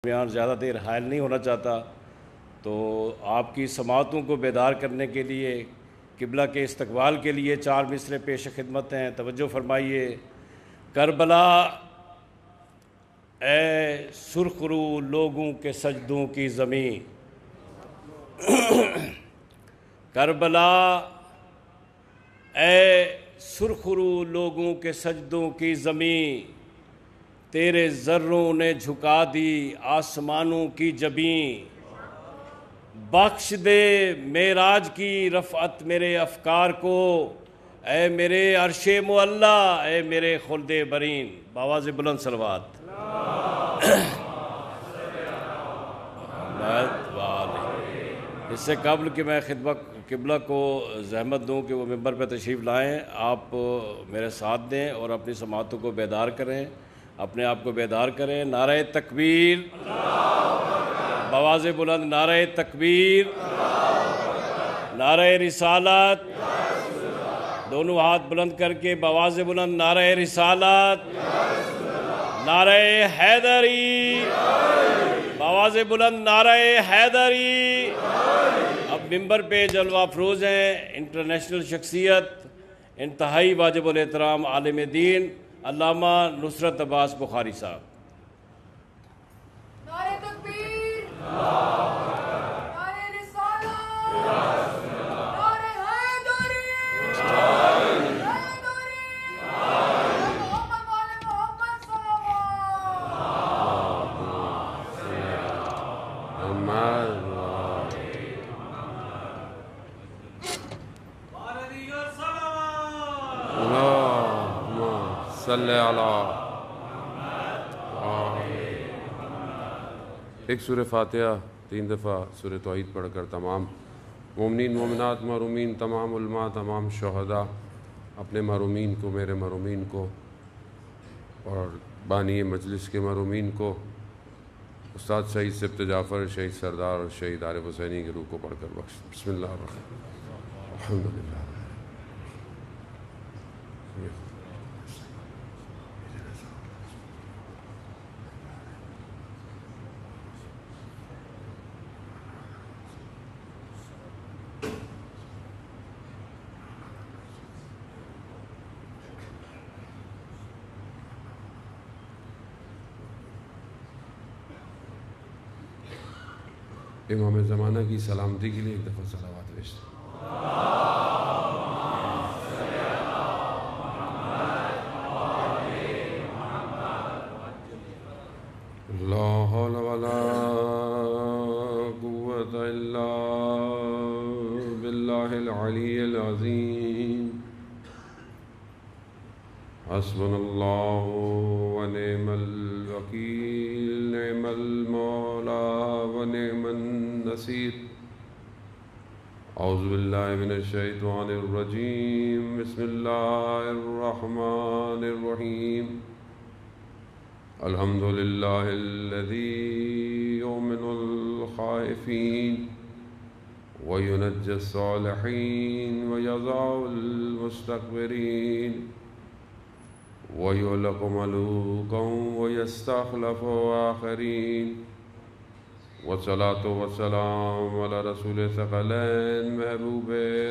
درمیان زیادہ دیر حائل نہیں ہونا چاہتا، تو آپ کی سماعتوں کو بیدار کرنے کے لیے قبلہ کے استقبال کے لیے 4 مصرعے پیش خدمت ہیں، توجہ فرمائیے۔ کربلا اے سرخ رو لوگوں کے سجدوں کی زمین، کربلا اے سرخ رو لوگوں کے سجدوں کی زمین، تیرے ذروں نے جھکا دی آسمانوں کی جبیں، بخش دے معراج کی رفعت میرے افکار کو، اے میرے عرش معلا، اے میرے خلد برین، بآواز بلند صلوات۔ اس سے قبل کہ میں قبلہ کو زحمت دوں کہ وہ ممبر پہ تشریف لائیں، آپ میرے ساتھ دیں اور اپنی سماعتوں کو بیدار کریں، اپنے آپ کو بیدار کریں۔ نعرہ تکبیر، بآواز بلند نعرہ تکبیر، نعرہ رسالت، دونوں ہاتھ بلند کر کے بآواز بلند نعرہ رسالت، نعرہ حیدری، بآواز بلند نعرہ حیدری۔ اب ممبر پہ جلوہ افروز ہیں انٹرنیشنل شخصیت، انتہائی واجب الاحترام عالم دین علامہ نصرت عباس بخاری صاحب۔ نعرہ تکبیر، نعرہ رسالت، نعرہ حیدری، محمد وآل محمد صلی اللہ۔ ایک سورہ فاتحہ 3 دفعہ سورہ توحید پڑھ کر تمام مومنین مومنات محرومین، تمام علماء، تمام شہداء، اپنے محرومین کو، میرے محرومین کو اور بانی مجلس کے محرومین کو، استاد شہید سبت جعفر، شہید سردار اور شہید عارف حسینی کی روح کو پڑھ کر بخش۔ بسم اللہ الرحمن الرحیم، الحمدللہ۔ امام زمانہ کی سلامتی کے لیے ایک دفعہ صلوات پیش۔ لا حول ولا قوة الا باللہ العلی العظیم، حسبنا اللہ ونعم الوکیل، نعم المولا ونعم النصیر۔ اعوذ باللہ من الشیطان الرجیم، بسم اللہ الرحمن الرحیم۔ الحمدللہ الذی یؤمن الخائفین وینجی الصالحین ویضع المستکبرین وَيُهْلِكُ مَلُوكًا وَيَسْتَخْلِفُ آخَرِينَ۔ والصلاة والسلام على رسول ثقلین، محبوب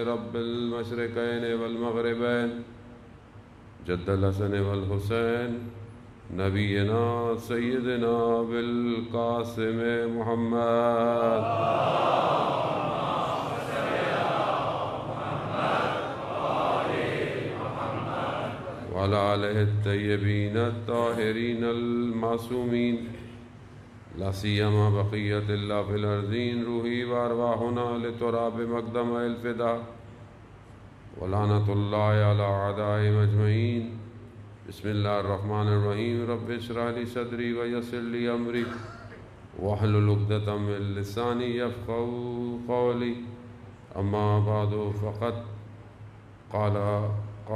رب المشرقین والمغربین، جد الحسن والحسین، نبینا سیدنا بالقاسم محمد۔ وعلى آلہ الطیبین الطاہرین المعصومین، لا سیما بقیت اللہ فی الارضین، روحی وارواحنا لتراب مقدم الفدا، ولعنت اللہ علی اعدائهم اجمعین۔ بسم اللہ الرحمن الرحیم، رب اشرح لی صدری ویسر لی امری واحلل عقدۃ من لسانی یفقہوا قولی، اما بعد فقد قال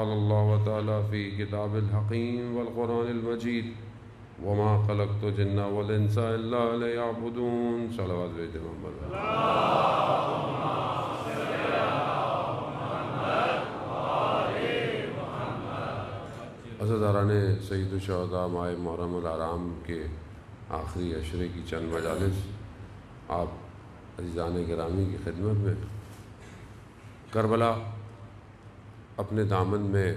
اللہ تعالی فی کتاب الحکیم والقرآن المجید، وما خلقت الجن والانس الا لیعبدون۔ صلوات بیت محمد۔ عزیزاران سید الشہداء ماہ محرم الحرام کے آخری عشرے کی چند مجالس آپ عزیزان گرامی کی خدمت میں۔ کربلا اپنے دامن میں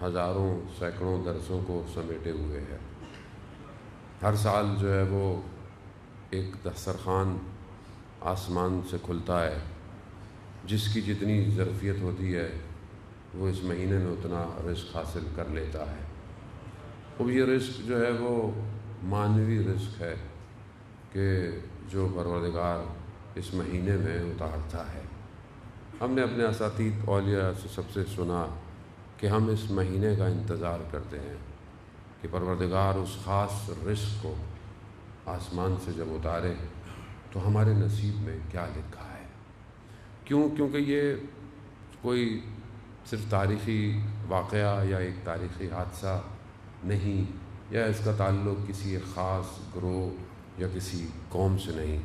ہزاروں سینکڑوں درسوں کو سمیٹے ہوئے ہے۔ ہر سال جو ہے وہ ایک دسترخوان آسمان سے کھلتا ہے، جس کی جتنی ظرفیت ہوتی ہے وہ اس مہینے میں اتنا رزق حاصل کر لیتا ہے۔ اب یہ رزق جو ہے وہ معنوی رزق ہے کہ جو پروردگار اس مہینے میں اتارتا ہے۔ ہم نے اپنے اساتید اولیاء سے سب سے سنا کہ ہم اس مہینے کا انتظار کرتے ہیں کہ پروردگار اس خاص رزق کو آسمان سے جب اتارے تو ہمارے نصیب میں کیا لکھا ہے۔ کیونکہ یہ کوئی صرف تاریخی واقعہ یا ایک تاریخی حادثہ نہیں، یا اس کا تعلق کسی ایک خاص گروہ یا کسی قوم سے نہیں،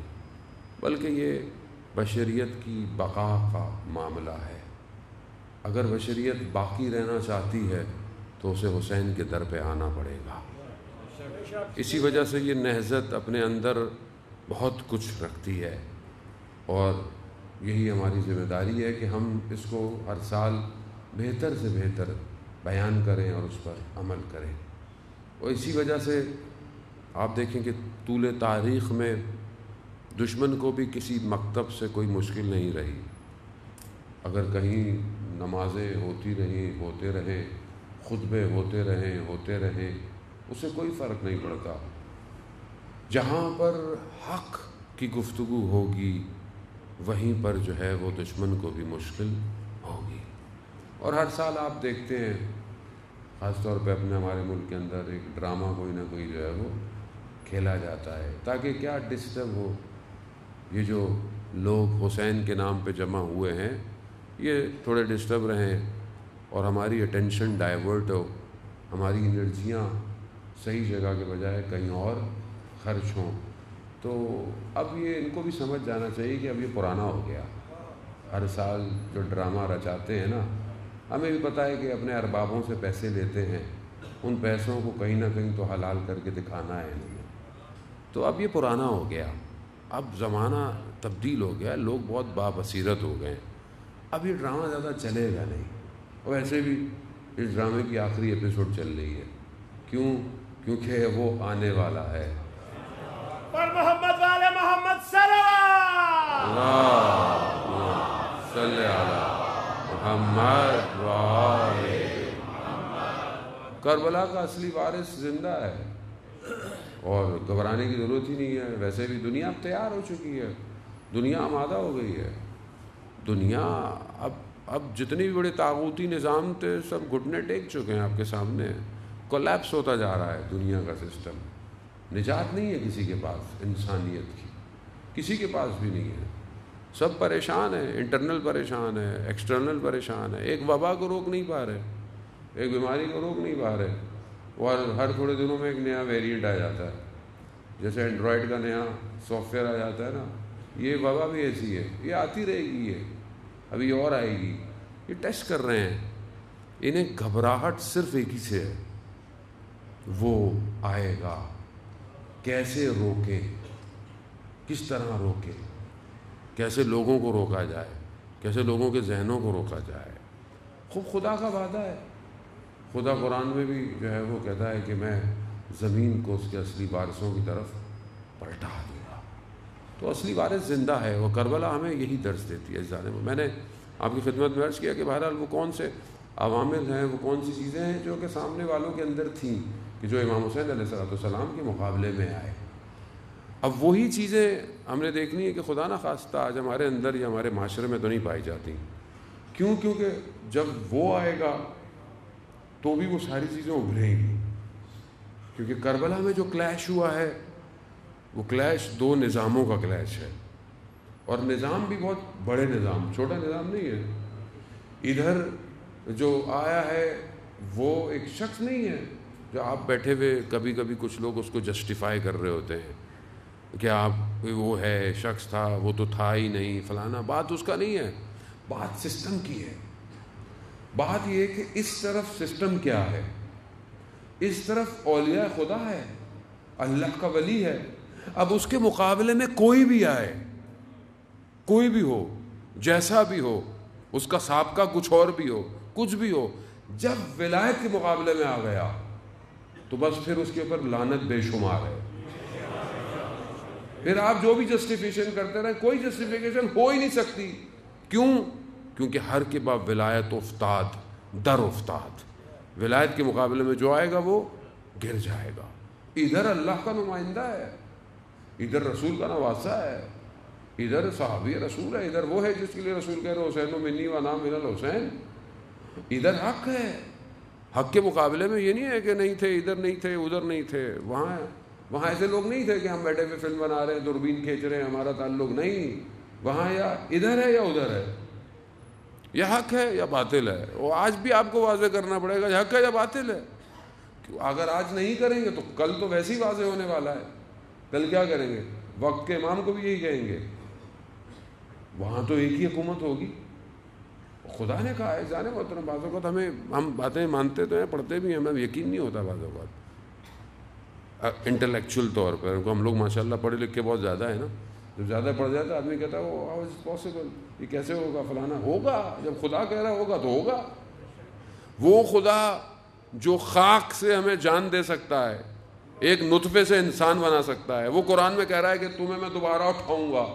بلکہ یہ بشریت کی بقا کا معاملہ ہے۔ اگر بشریت باقی رہنا چاہتی ہے تو اسے حسین کے در پہ آنا پڑے گا۔ اسی وجہ سے یہ نہضت اپنے اندر بہت کچھ رکھتی ہے، اور یہی ہماری ذمہ داری ہے کہ ہم اس کو ہر سال بہتر سے بہتر بیان کریں اور اس پر عمل کریں۔ اور اسی وجہ سے آپ دیکھیں کہ طول تاریخ میں دشمن کو بھی کسی مکتب سے کوئی مشکل نہیں رہی۔ اگر کہیں نمازیں ہوتے رہیں، خطبے ہوتے رہیں، اسے کوئی فرق نہیں پڑتا۔ جہاں پر حق کی گفتگو ہوگی وہیں پر جو ہے وہ دشمن کو بھی مشکل ہوگی۔ اور ہر سال آپ دیکھتے ہیں، خاص طور پہ اپنے ہمارے ملک کے اندر ایک ڈرامہ کوئی نہ کوئی جو ہے وہ کھیلا جاتا ہے، تاکہ کیا ڈسٹرب ہو۔ یہ جو لوگ حسین کے نام پہ جمع ہوئے ہیں یہ تھوڑے ڈسٹرب رہیں اور ہماری اٹینشن ڈائیورٹ ہو، ہماری انرجیاں صحیح جگہ کے بجائے کہیں اور خرچ ہوں۔ تو اب یہ ان کو بھی سمجھ جانا چاہیے کہ اب یہ پرانا ہو گیا۔ ہر سال جو ڈرامہ رچاتے ہیں نا، ہمیں بھی پتہ ہے کہ اپنے اربابوں سے پیسے لیتے ہیں، ان پیسوں کو کہیں نہ کہیں تو حلال کر کے دکھانا ہے انہیں۔ تو اب یہ پرانا ہو گیا، اب زمانہ تبدیل ہو گیا، لوگ بہت بابصیرت ہو گئے۔ اب یہ ڈرامہ زیادہ چلے گا نہیں، اور ویسے بھی اس ڈرامے کی آخری ایپیسوڈ چل رہی ہے۔ کیونکہ وہ آنے والا ہے۔ پر محمد والے محمد صلی اللہ صلی علی محمد وآلہ۔ کربلا کا اصلی وارث زندہ ہے اور گھبرانے کی ضرورت ہی نہیں ہے۔ ویسے بھی دنیا اب تیار ہو چکی ہے، دنیا آمادہ ہو گئی ہے۔ دنیا اب جتنے بھی بڑے طاغوتی نظام تھے سب گھٹنے ٹیک چکے ہیں آپ کے سامنے۔ کولیپس ہوتا جا رہا ہے دنیا کا سسٹم۔ نجات نہیں ہے کسی کے پاس، انسانیت کی کسی کے پاس بھی نہیں ہے۔ سب پریشان ہیں، انٹرنل پریشان ہے، ایکسٹرنل پریشان ہے۔ ایک وبا کو روک نہیں پا رہے، ایک بیماری کو روک نہیں پا رہے، اور ہر تھوڑے دنوں میں ایک نیا ویریئنٹ آ جاتا ہے۔ جیسے اینڈرائڈ کا نیا سافٹ ویئر آ جاتا ہے نا، یہ وبا بھی ایسی ہے، یہ آتی رہے گی، یہ ابھی اور آئے گی۔ یہ ٹیسٹ کر رہے ہیں، انہیں گھبراہٹ صرف ایک ہی سے ہے، وہ آئے گا، کیسے روکیں، کس طرح روکیں، کیسے لوگوں کو روکا جائے، کیسے لوگوں کے ذہنوں کو روکا جائے۔ خوب خدا کا وعدہ ہے، خدا قرآن میں بھی جو ہے وہ کہتا ہے کہ میں زمین کو اس کے اصلی وارثوں کی طرف پلٹا دوں گا۔ تو اصلی وارث زندہ ہے، وہ کربلا ہمیں یہی درس دیتی ہے۔ اس زمانے میں میں نے آپ کی خدمت میں عرض کیا کہ بہرحال وہ کون سے عوامل ہیں، وہ کون سی چیزیں ہیں جو کہ سامنے والوں کے اندر تھیں کہ جو امام حسین علیہ السلام کے مقابلے میں آئے۔ اب وہی چیزیں ہم نے دیکھنی ہے کہ خدا نہ خواستہ آج ہمارے اندر یا ہمارے معاشرے میں تو نہیں پائی جاتی۔ کیونکہ جب وہ آئے گا تو بھی وہ ساری چیزیں ابھریں گی۔ کیونکہ کربلا میں جو کلیش ہوا ہے وہ کلیش دو نظاموں کا کلیش ہے، اور نظام بھی بہت بڑے نظام، چھوٹا نظام نہیں ہے۔ ادھر جو آیا ہے وہ ایک شخص نہیں ہے جو آپ بیٹھے ہوئے کبھی کبھی کچھ لوگ اس کو جسٹیفائی کر رہے ہوتے ہیں کہ آپ وہ ہے، شخص تھا، وہ تو تھا ہی نہیں، فلانا۔ بات اس کا نہیں ہے، بات سسٹم کی ہے۔ بات یہ ہے کہ اس طرف سسٹم کیا ہے، اس طرف اولیاء خدا ہے، اللہ کا ولی ہے. اب اس کے مقابلے میں کوئی بھی آئے, کوئی بھی ہو, جیسا بھی ہو, اس کا سابقہ کچھ اور بھی ہو, کچھ بھی ہو, جب ولایت کے مقابلے میں آ گیا تو بس پھر اس کے اوپر لعنت بے شمار ہے. پھر آپ جو بھی جسٹیفیکیشن کرتے رہے, کوئی جسٹیفیکیشن ہو ہی نہیں سکتی. کیوں؟ کیونکہ ہر کے بعد ولایت افتاد در افتاد. ولایت کے مقابلے میں جو آئے گا وہ گر جائے گا. ادھر اللہ کا نمائندہ ہے, ادھر رسول کا نواسا ہے, ادھر صحابی رسول ہے, ادھر وہ ہے جس کے لیے رسول کہہ رہے حسین منی و نام من الحسین. ادھر حق ہے. حق کے مقابلے میں یہ نہیں ہے کہ نہیں تھے, ادھر نہیں تھے, ادھر نہیں تھے. وہاں ایسے لوگ نہیں تھے کہ ہم بیٹھے ہوئے فلم بنا رہے ہیں, دوربین کھینچ رہے ہیں, ہمارا تعلق نہیں. وہاں یا ادھر ہے یا ادھر ہے, یا حق ہے یا باطل ہے. وہ آج بھی آپ کو واضح کرنا پڑے گا حق ہے یا باطل ہے. اگر آج نہیں کریں گے تو کل تو ویسے ہی واضح ہونے والا ہے. کل کیا کریں گے؟ وقت کے امام کو بھی یہی کہیں گے. وہاں تو ایک ہی حکومت ہوگی. خدا نے کہا ہے, جانے محترم, بعض اوقات ہم باتیں مانتے تو ہیں, پڑھتے بھی ہیں, ہمیں یقین نہیں ہوتا بعض اوقات انٹلیکچوئل طور پر. ہم لوگ ماشاءاللہ پڑھے لکھ کے بہت زیادہ ہیں نا, جب زیادہ پڑھ جاتا ہے آدمی کہتا ہے وہ ہاؤ از پاسبل, یہ کیسے ہوگا, فلانا. ہوگا, جب خدا کہہ رہا ہوگا تو ہوگا. وہ خدا جو خاک سے ہمیں جان دے سکتا ہے, ایک نطفے سے انسان بنا سکتا ہے, وہ قرآن میں کہہ رہا ہے کہ تمہیں میں دوبارہ اٹھاؤں گا.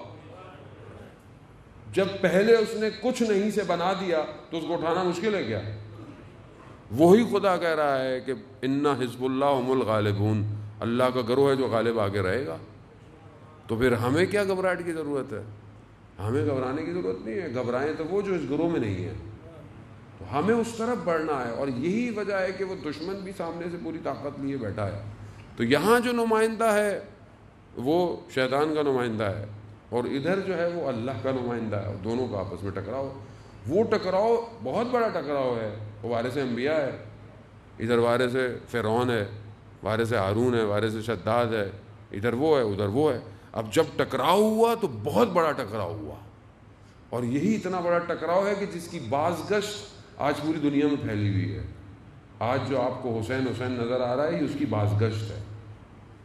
جب پہلے اس نے کچھ نہیں سے بنا دیا تو اس کو اٹھانا مشکل ہے کیا؟ وہی خدا کہہ رہا ہے کہ انا حزب اللہ هم الغالبون, اللہ کا گروہ ہے جو غالب آگے رہے گا. تو پھر ہمیں کیا گھبراہٹ کی ضرورت ہے؟ ہمیں گھبرانے کی ضرورت نہیں ہے. گھبرائیں تو وہ جو اس گروہ میں نہیں ہے. تو ہمیں اس طرف بڑھنا ہے, اور یہی وجہ ہے کہ وہ دشمن بھی سامنے سے پوری طاقت لیے بیٹھا ہے. تو یہاں جو نمائندہ ہے وہ شیطان کا نمائندہ ہے, اور ادھر جو ہے وہ اللہ کا نمائندہ ہے. اور دونوں کا آپس میں ٹکراؤ, وہ ٹکراؤ بہت بڑا ٹکراؤ ہے. وہ وارث انبیاء ہے, ادھر وارث فرعون ہے, وارث ہارون ہے, وارث شداد ہے. ادھر وہ ہے, ادھر وہ ہے. اب جب ٹکراؤ ہوا تو بہت بڑا ٹکراؤ ہوا, اور یہی اتنا بڑا ٹکراؤ ہے کہ جس کی بازگشت آج پوری دنیا میں پھیلی ہوئی ہے. آج جو آپ کو حسین حسین نظر آ رہا ہے, یہ اس کی بازگشت ہے.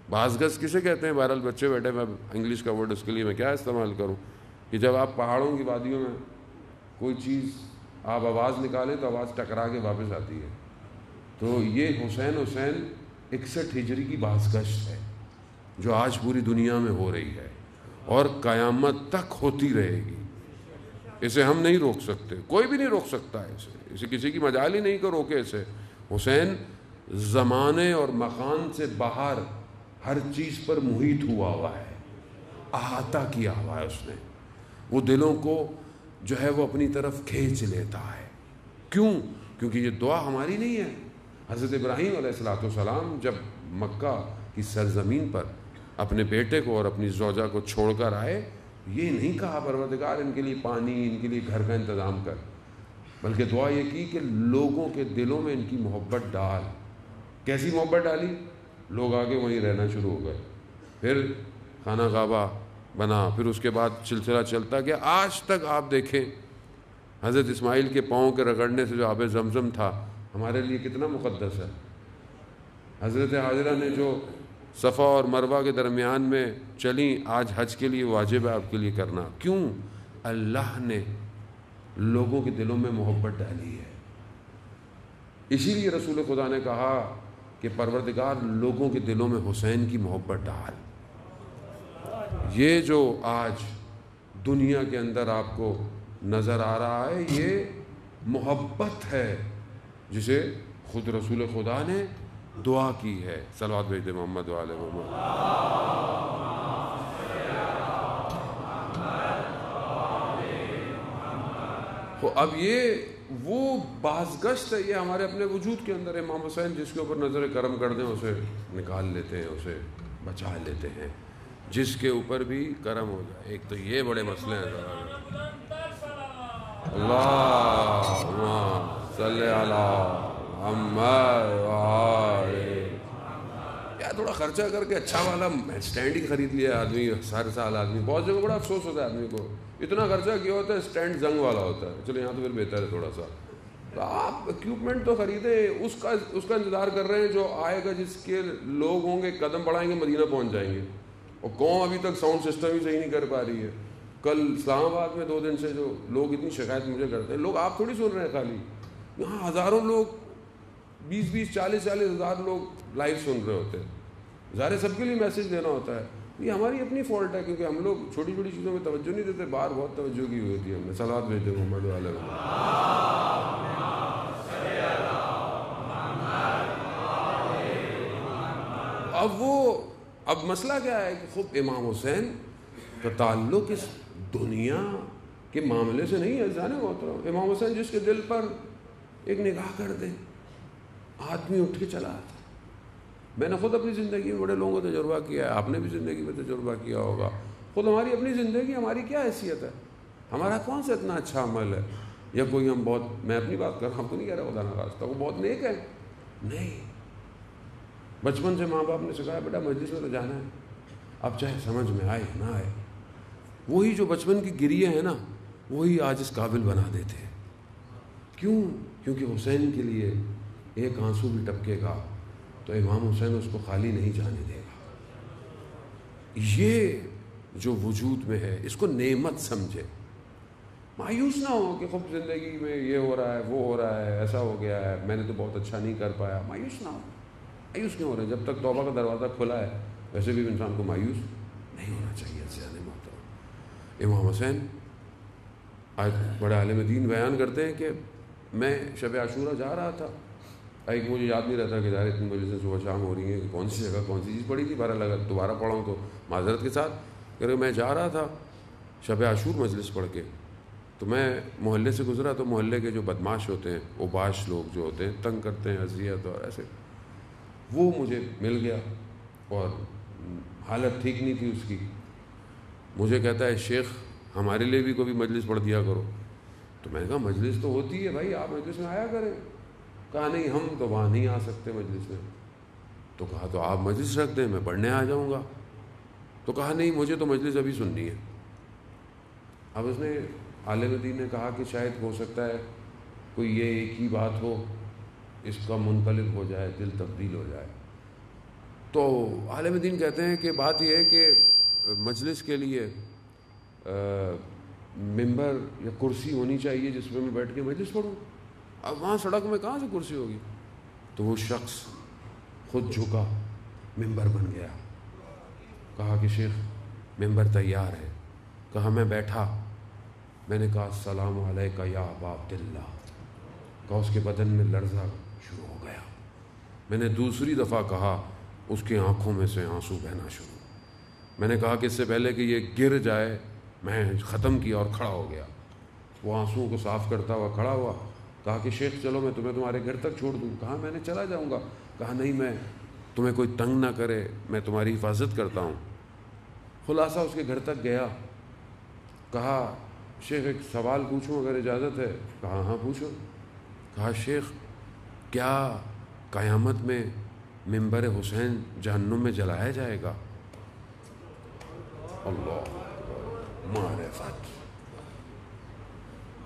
بازگشت کسے کہتے ہیں؟ بہرحال بچے بیٹھے, میں انگلش کا ورڈ اس کے لیے میں کیا استعمال کروں, کہ جب آپ پہاڑوں کی وادیوں میں کوئی چیز آپ آواز نکالیں تو آواز ٹکرا کے واپس آتی ہے. تو یہ حسین 61 ہجری کی بازگشت ہے جو آج پوری دنیا میں ہو رہی ہے, اور قیامت تک ہوتی رہے گی. اسے ہم نہیں روک سکتے, کوئی بھی نہیں روک سکتا ہے اسے کسی کی مجال ہی نہیں کہ روکے اسے. حسین زمانے اور مکان سے باہر ہر چیز پر محیط ہوا ہے, احاطہ کیا ہوا ہے اس نے. وہ دلوں کو جو ہے وہ اپنی طرف کھینچ لیتا ہے. کیوں؟ کیونکہ یہ دعا ہماری نہیں ہے. حضرت ابراہیم علیہ السلام جب مکہ کی سرزمین پر اپنے بیٹے کو اور اپنی زوجہ کو چھوڑ کر آئے, یہ نہیں کہا پروردگار ان کے لیے پانی, ان کے لیے گھر کا انتظام کر, بلکہ دعا یہ کی کہ لوگوں کے دلوں میں ان کی محبت ڈال. کیسی محبت ڈالی؟ لوگ آگے وہیں رہنا شروع ہو گئے, پھر خانہ کعبہ بنا, پھر اس کے بعد سلسلہ چلتا گیا. آج تک آپ دیکھیں حضرت اسماعیل کے پاؤں کے رگڑنے سے جو آب زمزم تھا ہمارے لیے کتنا مقدس ہے. حضرت حاجرہ نے جو صفا اور مروہ کے درمیان میں چلیں, آج حج کے لیے واجب ہے آپ کے لیے کرنا. کیوں؟ اللہ نے لوگوں کے دلوں میں محبت ڈالی ہے. اسی لیے رسول خدا نے کہا کہ پروردگار لوگوں کے دلوں میں حسین کی محبت ڈال. یہ جو آج دنیا کے اندر آپ کو نظر آ رہا ہے, یہ محبت ہے جسے خود رسول خدا نے دعا کی ہے. صلوات بھیج دے محمد و آل محمد. تو اب یہ وہ بازگشت ہے, یہ ہمارے اپنے وجود کے اندر. امام حسین جس کے اوپر نظر کرم کر دیں اسے نکال لیتے ہیں, اسے بچا لیتے ہیں. جس کے اوپر بھی کرم ہو جائے. ایک تو یہ بڑے مسئلے ہیں. اللہم صلی علی محمد یار تھوڑا خرچہ کر کے اچھا والا اسٹینڈ ہی خرید لیا آدمی ہر سال. آدمی بہت جگہ بڑا افسوس ہوتا ہے آدمی کو, اتنا خرچہ کیا ہوتا ہے, اسٹینڈ زنگ والا ہوتا ہے. چلو یہاں تو پھر بہتر ہے تھوڑا سا, آپ اکوپمنٹ تو خریدیں، اس کا انتظار کر رہے ہیں جو آئے گا، جس کے لوگ ہوں گے قدم بڑھائیں گے مدینہ پہنچ جائیں گے. اور قوم ابھی تک ساؤنڈ سسٹم ہی صحیح نہیں کر پا رہی ہے. کل اسلام آباد میں 2 دن سے جو لوگ اتنی شکایت مجھے کرتے ہیں، لوگ آپ تھوڑی سن رہے ہیں، خالی یہاں ہزاروں لوگ 20 40 ہزار لوگ لائیو سن رہے ہوتے ہیں. ظاہر سب کے لیے میسج دینا ہوتا ہے. یہ ہماری اپنی فالٹ ہے کیونکہ ہم لوگ چھوٹی چھوٹی چیزوں میں توجہ نہیں دیتے. باہر بہت توجہ کی ہوئی تھی ہم نے. صلوات بھیجتے محمد والے میں. اب مسئلہ کیا ہے کہ خود امام حسین کا تعلق اس دنیا کے معاملے سے نہیں ہے. جانے محترم، امام حسین جس کے دل پر ایک نگاہ کر دے آدمی اٹھ کے چلا آتا. میں نے خود اپنی زندگی میں بڑے لوگوں کو تجربہ کیا ہے، آپ نے بھی زندگی میں تجربہ کیا ہوگا. خود ہماری اپنی زندگی، ہماری کیا حیثیت ہے، ہمارا کون سا اتنا اچھا عمل ہے، یا کوئی ہم بہت، میں اپنی بات کر رہا ہوں تو نہیں کہہ رہا خدا نخواستہ وہ بہت نیک ہے، نہیں. بچپن سے ماں باپ نے سکھایا بیٹا مجلس میں تو جانا ہے، اب چاہے سمجھ میں آئے نہ آئے. وہی جو بچپن کی گریے ہیں نا، وہی آج اس قابل بنا دیتے ہیں. کیوں؟ کیونکہ حسین کے لیے ایک آنسو بھی ٹپکے گا تو امام حسین اس کو خالی نہیں جانے دے گا. یہ جو وجود میں ہے اس کو نعمت سمجھے. مایوس نہ ہو کہ خود زندگی میں یہ ہو رہا ہے، وہ ہو رہا ہے، ایسا ہو گیا ہے، میں نے تو بہت اچھا نہیں کر پایا. مایوس نہ ہو. مایوس کیوں ہو رہے ہیں؟ جب تک توبہ کا دروازہ کھلا ہے ویسے بھی انسان کو مایوس نہیں ہونا چاہیے. زیادہ محترم امام حسین آج بڑے عالم دین بیان کرتے ہیں کہ میں شب عاشورہ جا رہا تھا. ایک مجھے یاد نہیں رہتا کہ ظاہر اتنی مجلسیں صبح شام ہو رہی ہیں کہ کون سی جگہ کون سی چیز پڑھی تھی. بہرحال اگر دوبارہ پڑھاؤں تو معذرت کے ساتھ. کہ میں جا رہا تھا شب عاشور مجلس پڑھ کے، تو میں محلے سے گزرا تو محلے کے جو بدماش ہوتے ہیں، اوباش لوگ جو ہوتے ہیں، تنگ کرتے ہیں، اذیت اور ایسے، وہ مجھے مل گیا اور حالت ٹھیک نہیں تھی اس کی. مجھے کہتا ہے شیخ ہمارے لیے بھی کوئی مجلس پڑھ دیا کرو. تو میں نے کہا مجلس تو ہوتی ہے بھائی، آپ مجلس میں آیا کریں. کہا نہیں ہم تو وہاں نہیں آ سکتے مجلس میں. تو کہا تو آپ مجلس رکھ دیں، میں پڑھنے آ جاؤں گا. تو کہا نہیں مجھے تو مجلس ابھی سننی ہے. اب اس نے عالم دین نے کہا کہ شاید ہو سکتا ہے کوئی یہ ایک ہی بات ہو، اس کا منقلب ہو جائے، دل تبدیل ہو جائے. تو عالم دین کہتے ہیں کہ بات یہ ہے کہ مجلس کے لیے ممبر یا کرسی ہونی چاہیے جس پہ میں بیٹھ کے مجلس پڑھوں. اب وہاں سڑک میں کہاں سے کرسی ہوگی؟ تو وہ شخص خود جھکا، ممبر بن گیا. کہا کہ شیخ ممبر تیار ہے. کہا میں بیٹھا. میں نے کہا السلام علیکہ یا ابا عبداللہ. کہا اس کے بدن میں لرزہ شروع ہو گیا. میں نے دوسری دفعہ کہا، اس کی آنکھوں میں سے آنسو بہنا شروع. میں نے کہا کہ اس سے پہلے کہ یہ گر جائے میں ختم کیا اور کھڑا ہو گیا. وہ آنسوؤں کو صاف کرتا ہوا کھڑا ہوا. کہا کہ شیخ چلو میں تمہیں تمہارے گھر تک چھوڑ دوں. کہا میں نے چلا جاؤں گا. کہا نہیں، میں تمہیں کوئی تنگ نہ کرے، میں تمہاری حفاظت کرتا ہوں. خلاصہ اس کے گھر تک گیا. کہا شیخ ایک سوال پوچھوں اگر اجازت ہے؟ کہا ہاں پوچھو. کہا شیخ کیا قیامت میں ممبر حسین جہنم میں جلایا جائے گا؟ اللہ معرفت.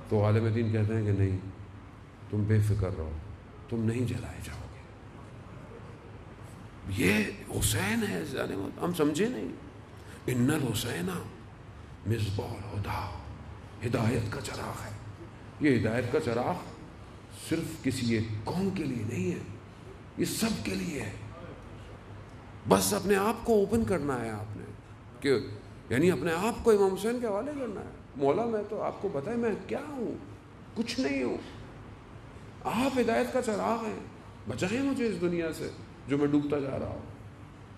تو عالم دین کہتے ہیں کہ نہیں، تم بے فکر رہو، تم نہیں جلائے جاؤ گے. یہ حسین ہے، ہم سمجھے نہیں. ان الحسین مصباح الہدی، ہدایت کا چراغ ہے. یہ ہدایت کا چراغ صرف کسی ایک قوم کے لیے نہیں ہے، یہ سب کے لیے ہے. بس اپنے آپ کو اوپن کرنا ہے آپ نے، کہ یعنی اپنے آپ کو امام حسین کے حوالے کرنا ہے. مولا میں تو آپ کو بتائیں میں کیا ہوں، کچھ نہیں ہوں. آپ ہدایت کا چراغ ہیں، بچائیں مجھے اس دنیا سے جو میں ڈوبتا جا رہا ہوں.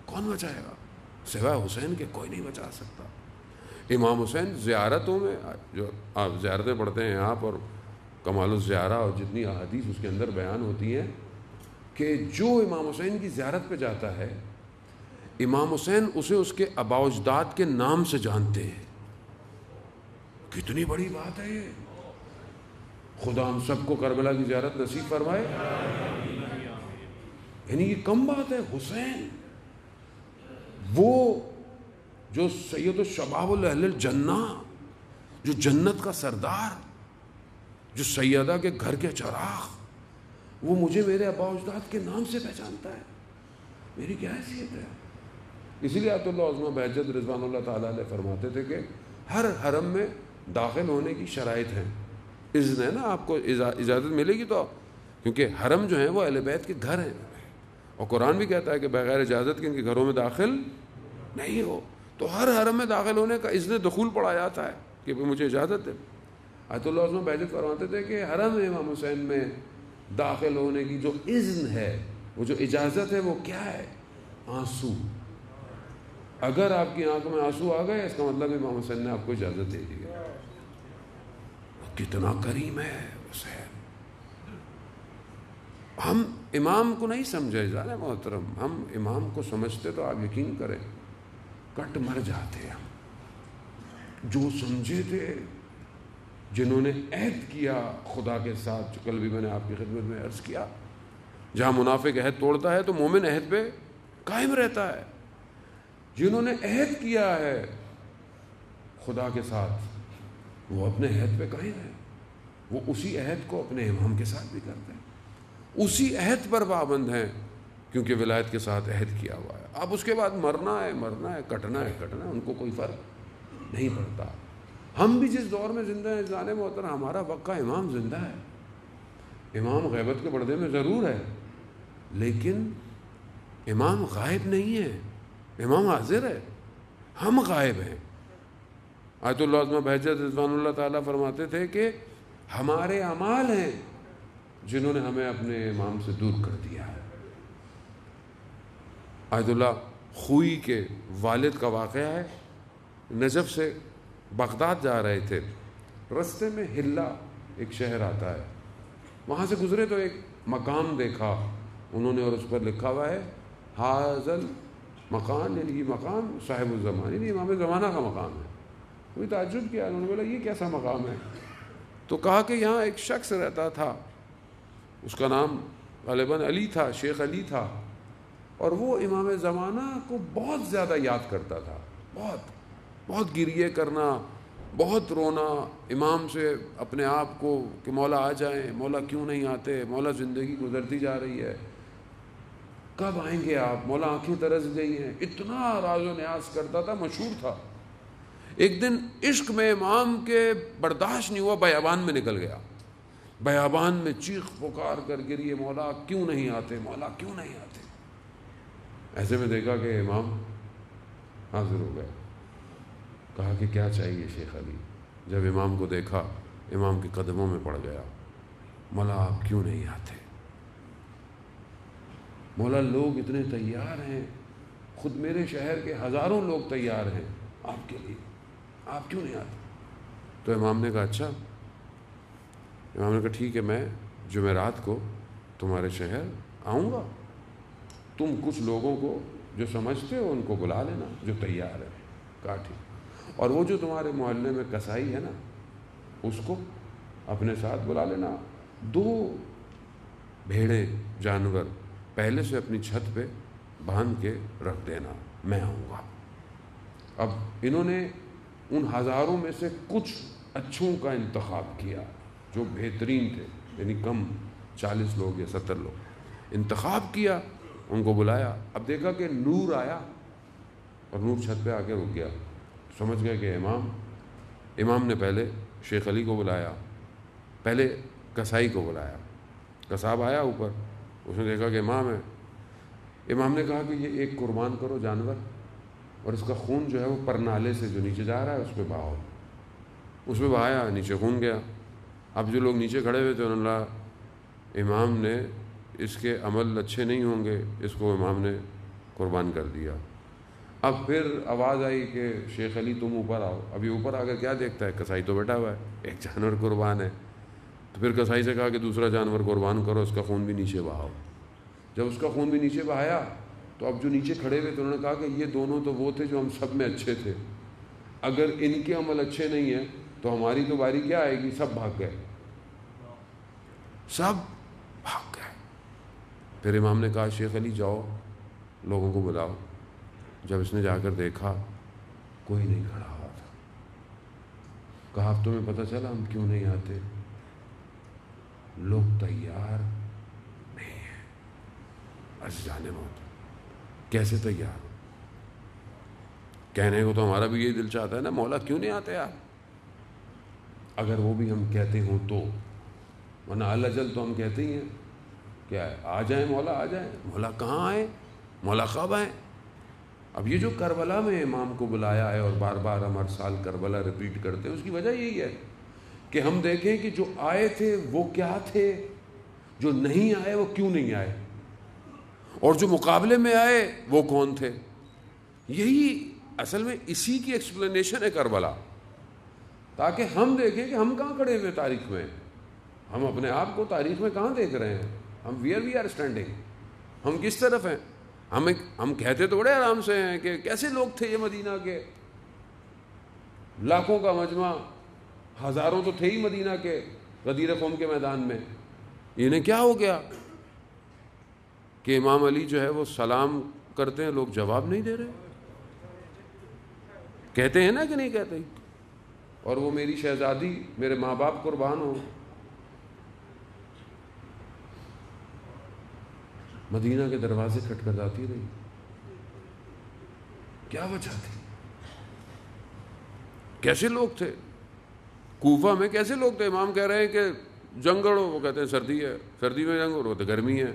کون بچائے گا؟ سوائے حسین کے کوئی نہیں بچا سکتا. امام حسین زیارتوں میں جو آپ زیارتیں پڑھتے ہیں آپ، اور کمال الزیارہ اور جتنی احادیث اس کے اندر بیان ہوتی ہیں کہ جو امام حسین کی زیارت پہ جاتا ہے، امام حسین اسے اس کے آباء و اجداد کے نام سے جانتے ہیں. کتنی بڑی بات ہے یہ. خدا ہم سب کو کربلا کی زیارت نصیب فرمائے. یعنی یہ کم بات ہے. حسین وہ جو سید الشباب اہل الجنہ، جو جنت کا سردار، جو سیدہ کے گھر کے چراغ، وہ مجھے میرے آباء و اجداد کے نام سے پہچانتا ہے، میری کیا حیثیت ہے؟ اسی لیے آیت اللہ عظمہ بہجت رضوان اللہ تعالیٰ علیہ فرماتے تھے کہ ہر حرم میں داخل ہونے کی شرائط ہیں، اذن ہے نا، آپ کو اجازت ملے گی تو، کیونکہ حرم جو ہیں وہ اہل بیت کے گھر ہیں، اور قرآن بھی کہتا ہے کہ بغیر اجازت کے ان کے گھروں میں داخل نہیں ہو، تو ہر حرم میں داخل ہونے کا اذن دخول پڑا جاتا ہے کہ مجھے اجازت ہے۔ آیت اللہ عظمہ بہجت فرماتے تھے کہ حرم امام حسین میں داخل ہونے کی جو اذن ہے، وہ جو اجازت ہے، وہ کیا ہے؟ آنسو۔ اگر آپ کی آنکھ میں آنسو آ گئے، اس کا مطلب امام حسین نے آپ کو اجازت دے دی ہے۔ کتنا کریم ہے حسین۔ ہم امام کو نہیں سمجھے جانے محترم، ہم امام کو سمجھتے تو آپ یقین کریں کٹ مر جاتے ہم۔ جو سمجھے تھے، جنہوں نے عہد کیا خدا کے ساتھ، جو کل بھی میں نے آپ کی خدمت میں عرض کیا، جہاں منافق عہد توڑتا ہے تو مومن عہد پہ قائم رہتا ہے۔ جنہوں نے عہد کیا ہے خدا کے ساتھ، وہ اپنے عہد پہ قائم ہے، وہ اسی عہد کو اپنے امام کے ساتھ بھی کرتے ہیں، اسی عہد پر پابند ہیں، کیونکہ ولایت کے ساتھ عہد کیا ہوا ہے۔ اب اس کے بعد مرنا ہے، کٹنا ہے، ان کو کوئی فرق نہیں پڑتا۔ ہم بھی جس دور میں زندہ ہیں جانے محترم، ہمارا وقع امام زندہ ہے، امام غیبت کے پردے میں ضرور ہے، لیکن امام غائب نہیں ہے، امام حاضر ہے، ہم غائب ہیں۔ آیت اللہ عظمہ بہجت رضوان اللہ تعالیٰ فرماتے تھے کہ ہمارے اعمال ہیں جنہوں نے ہمیں اپنے امام سے دور کر دیا ہے۔ آیت اللہ خوئی کے والد کا واقعہ ہے، نجف سے بغداد جا رہے تھے، رستے میں ہلا ایک شہر آتا ہے، وہاں سے گزرے تو ایک مقام دیکھا انہوں نے، اور اس پر لکھا ہوا ہے حاضل مکان، یعنی یہ مقام صاحب الزمان، یعنی امام زمانہ کا مقام ہے۔ کوئی تعجب کیا، انہوں نے بولا یہ کیسا مقام ہے؟ تو کہا کہ یہاں ایک شخص رہتا تھا، اس کا نام غالباً علی تھا، شیخ علی تھا، اور وہ امام زمانہ کو بہت زیادہ یاد کرتا تھا، بہت گریے کرنا، بہت رونا امام سے اپنے آپ کو کہ مولا آ جائیں، مولا کیوں نہیں آتے، مولا زندگی گزرتی جا رہی ہے، کب آئیں گے آپ، مولا آنکھیں ترس گئی ہیں، اتنا راز و نیاز کرتا تھا، مشہور تھا۔ ایک دن عشق میں امام کے برداشت نہیں ہوا، بیابان میں نکل گیا، بیابان میں چیخ پکار کر گریے، مولا کیوں نہیں آتے، مولا کیوں نہیں آتے۔ ایسے میں دیکھا کہ امام حاضر ہو گئے، کہا کہ کیا چاہیے شیخ علی؟ جب امام کو دیکھا، امام کے قدموں میں پڑ گیا، مولا آپ کیوں نہیں آتے؟ مولا لوگ اتنے تیار ہیں، خود میرے شہر کے ہزاروں لوگ تیار ہیں آپ کے لیے، آپ کیوں نہیں آتے؟ تو امام نے کہا اچھا، امام نے کہا ٹھیک ہے، میں جمعرات کو تمہارے شہر آؤں گا، تم کچھ لوگوں کو جو سمجھتے ہو ان کو بلا لینا جو تیار ہے۔ کہا ٹھیک، اور وہ جو تمہارے محلے میں کسائی ہے نا، اس کو اپنے ساتھ بلا لینا، 2 بھیڑے جانور پہلے سے اپنی چھت پہ باندھ کے رکھ دینا، میں آؤں گا۔ اب انہوں نے ان ہزاروں میں سے کچھ اچھوں کا انتخاب کیا جو بہترین تھے، یعنی کم 40 لوگ یا 70 لوگ انتخاب کیا، ان کو بلایا۔ اب دیکھا کہ نور آیا اور نور چھت پہ آ کے رک گیا، سمجھ گئے کہ امام نے پہلے شیخ علی کو بلایا، پہلے کسائی کو بلایا۔ کساب آیا اوپر، اس نے دیکھا کہ امام ہے، امام نے کہا کہ یہ ایک قربان کرو جانور، اور اس کا خون جو ہے وہ پرنالے سے جو نیچے جا رہا ہے اس پہ بہاؤ۔ اس پہ بہایا، نیچے خون گیا۔ اب جو لوگ نیچے کھڑے ہوئے تھے انہوں نے کہا امام نے اس کے عمل اچھے نہیں ہوں گے، اس کو امام نے قربان کر دیا۔ اب پھر آواز آئی کہ شیخ علی تم اوپر آؤ۔ ابھی اوپر آ کر کیا دیکھتا ہے، کسائی تو بیٹھا ہوا ہے، ایک جانور قربان ہے۔ تو پھر کسائی سے کہا کہ دوسرا جانور قربان کرو، اس کا خون بھی نیچے بہاؤ۔ جب اس کا خون بھی نیچے بہایا تو اب جو نیچے کھڑے ہوئے تو انہوں نے کہا کہ یہ دونوں تو وہ تھے جو ہم سب میں اچھے تھے، اگر ان کے عمل اچھے نہیں ہیں تو ہماری تو باری کیا آئے گی؟ سب بھاگ گئے، سب بھاگ گئے۔ پھر امام نے کہا شیخ علی جاؤ لوگوں کو بلاؤ۔ جب اس نے جا کر دیکھا کوئی نہیں کھڑا ہوا تھا، کہا اب تمہیں پتہ چلا ہم کیوں نہیں آتے؟ لوگ تیار نہیں ہیں بس جانے موت. کیسے تیار ہو؟ کہنے کو تو ہمارا بھی یہی دل چاہتا ہے نا، مولا کیوں نہیں آتے آپ؟ اگر وہ بھی ہم کہتے ہوں تو، ورنہ الجل تو ہم کہتے ہی ہیں کیا ہے، آ جائیں مولا آ جائیں. مولا کہاں آئے؟ مولا کب آئیں؟ اب یہ جو کربلا میں امام کو بلایا ہے اور بار بار ہم ہر سال کربلا ریپیٹ کرتے ہیں، اس کی وجہ یہی ہے کہ ہم دیکھیں کہ جو آئے تھے وہ کیا تھے، جو نہیں آئے وہ کیوں نہیں آئے، اور جو مقابلے میں آئے وہ کون تھے. یہی اصل میں اسی کی ایکسپلینیشن ہے کربلا، تاکہ ہم دیکھیں کہ ہم کہاں کھڑے ہوئے تاریخ میں، ہم اپنے آپ کو تاریخ میں کہاں دیکھ رہے ہیں، ہم ویئر وی آر اسٹینڈنگ، ہم کس طرف ہیں. ہم کہتے تو بڑے آرام سے ہیں کہ کیسے لوگ تھے یہ مدینہ کے، لاکھوں کا مجمع، ہزاروں تو تھے ہی مدینہ کے غدیر قوم کے میدان میں. انہیں کیا ہو گیا کہ امام علی جو ہے وہ سلام کرتے ہیں، لوگ جواب نہیں دے رہے. کہتے ہیں نا کہ نہیں کہتے، اور وہ میری شہزادی، میرے ماں باپ قربان ہو، مدینہ کے دروازے کھٹکھٹاتی رہی. کیا وجہ تھی؟ کیسے لوگ تھے کوفہ میں، کیسے لوگ تھے؟ امام کہہ رہے ہیں کہ جنگ لڑو، وہ کہتے ہیں سردی ہے، سردی میں جنگ لڑو تو گرمی ہے.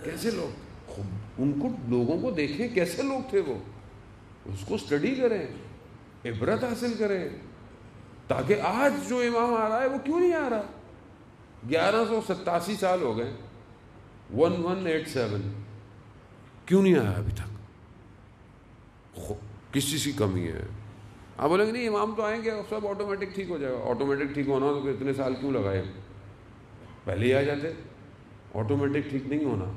کیسے لوگ، ان کو لوگوں کو دیکھیں کیسے لوگ تھے، وہ اس کو اسٹڈی کریں، عبرت حاصل کریں، تاکہ آج جو امام آ رہا ہے وہ کیوں نہیں آ رہا. 1187 سال ہو گئے، 1187 کیوں نہیں آیا ابھی تک؟ کس چیز کی کمی ہے؟ آپ بولیں گے نہیں امام تو آئیں گے سب آٹومیٹک ٹھیک ہو جائے گا. آٹومیٹک ٹھیک ہونا تو اتنے سال کیوں لگائے، پہلے ہی آ جاتے. آٹومیٹک ٹھیک نہیں ہونا،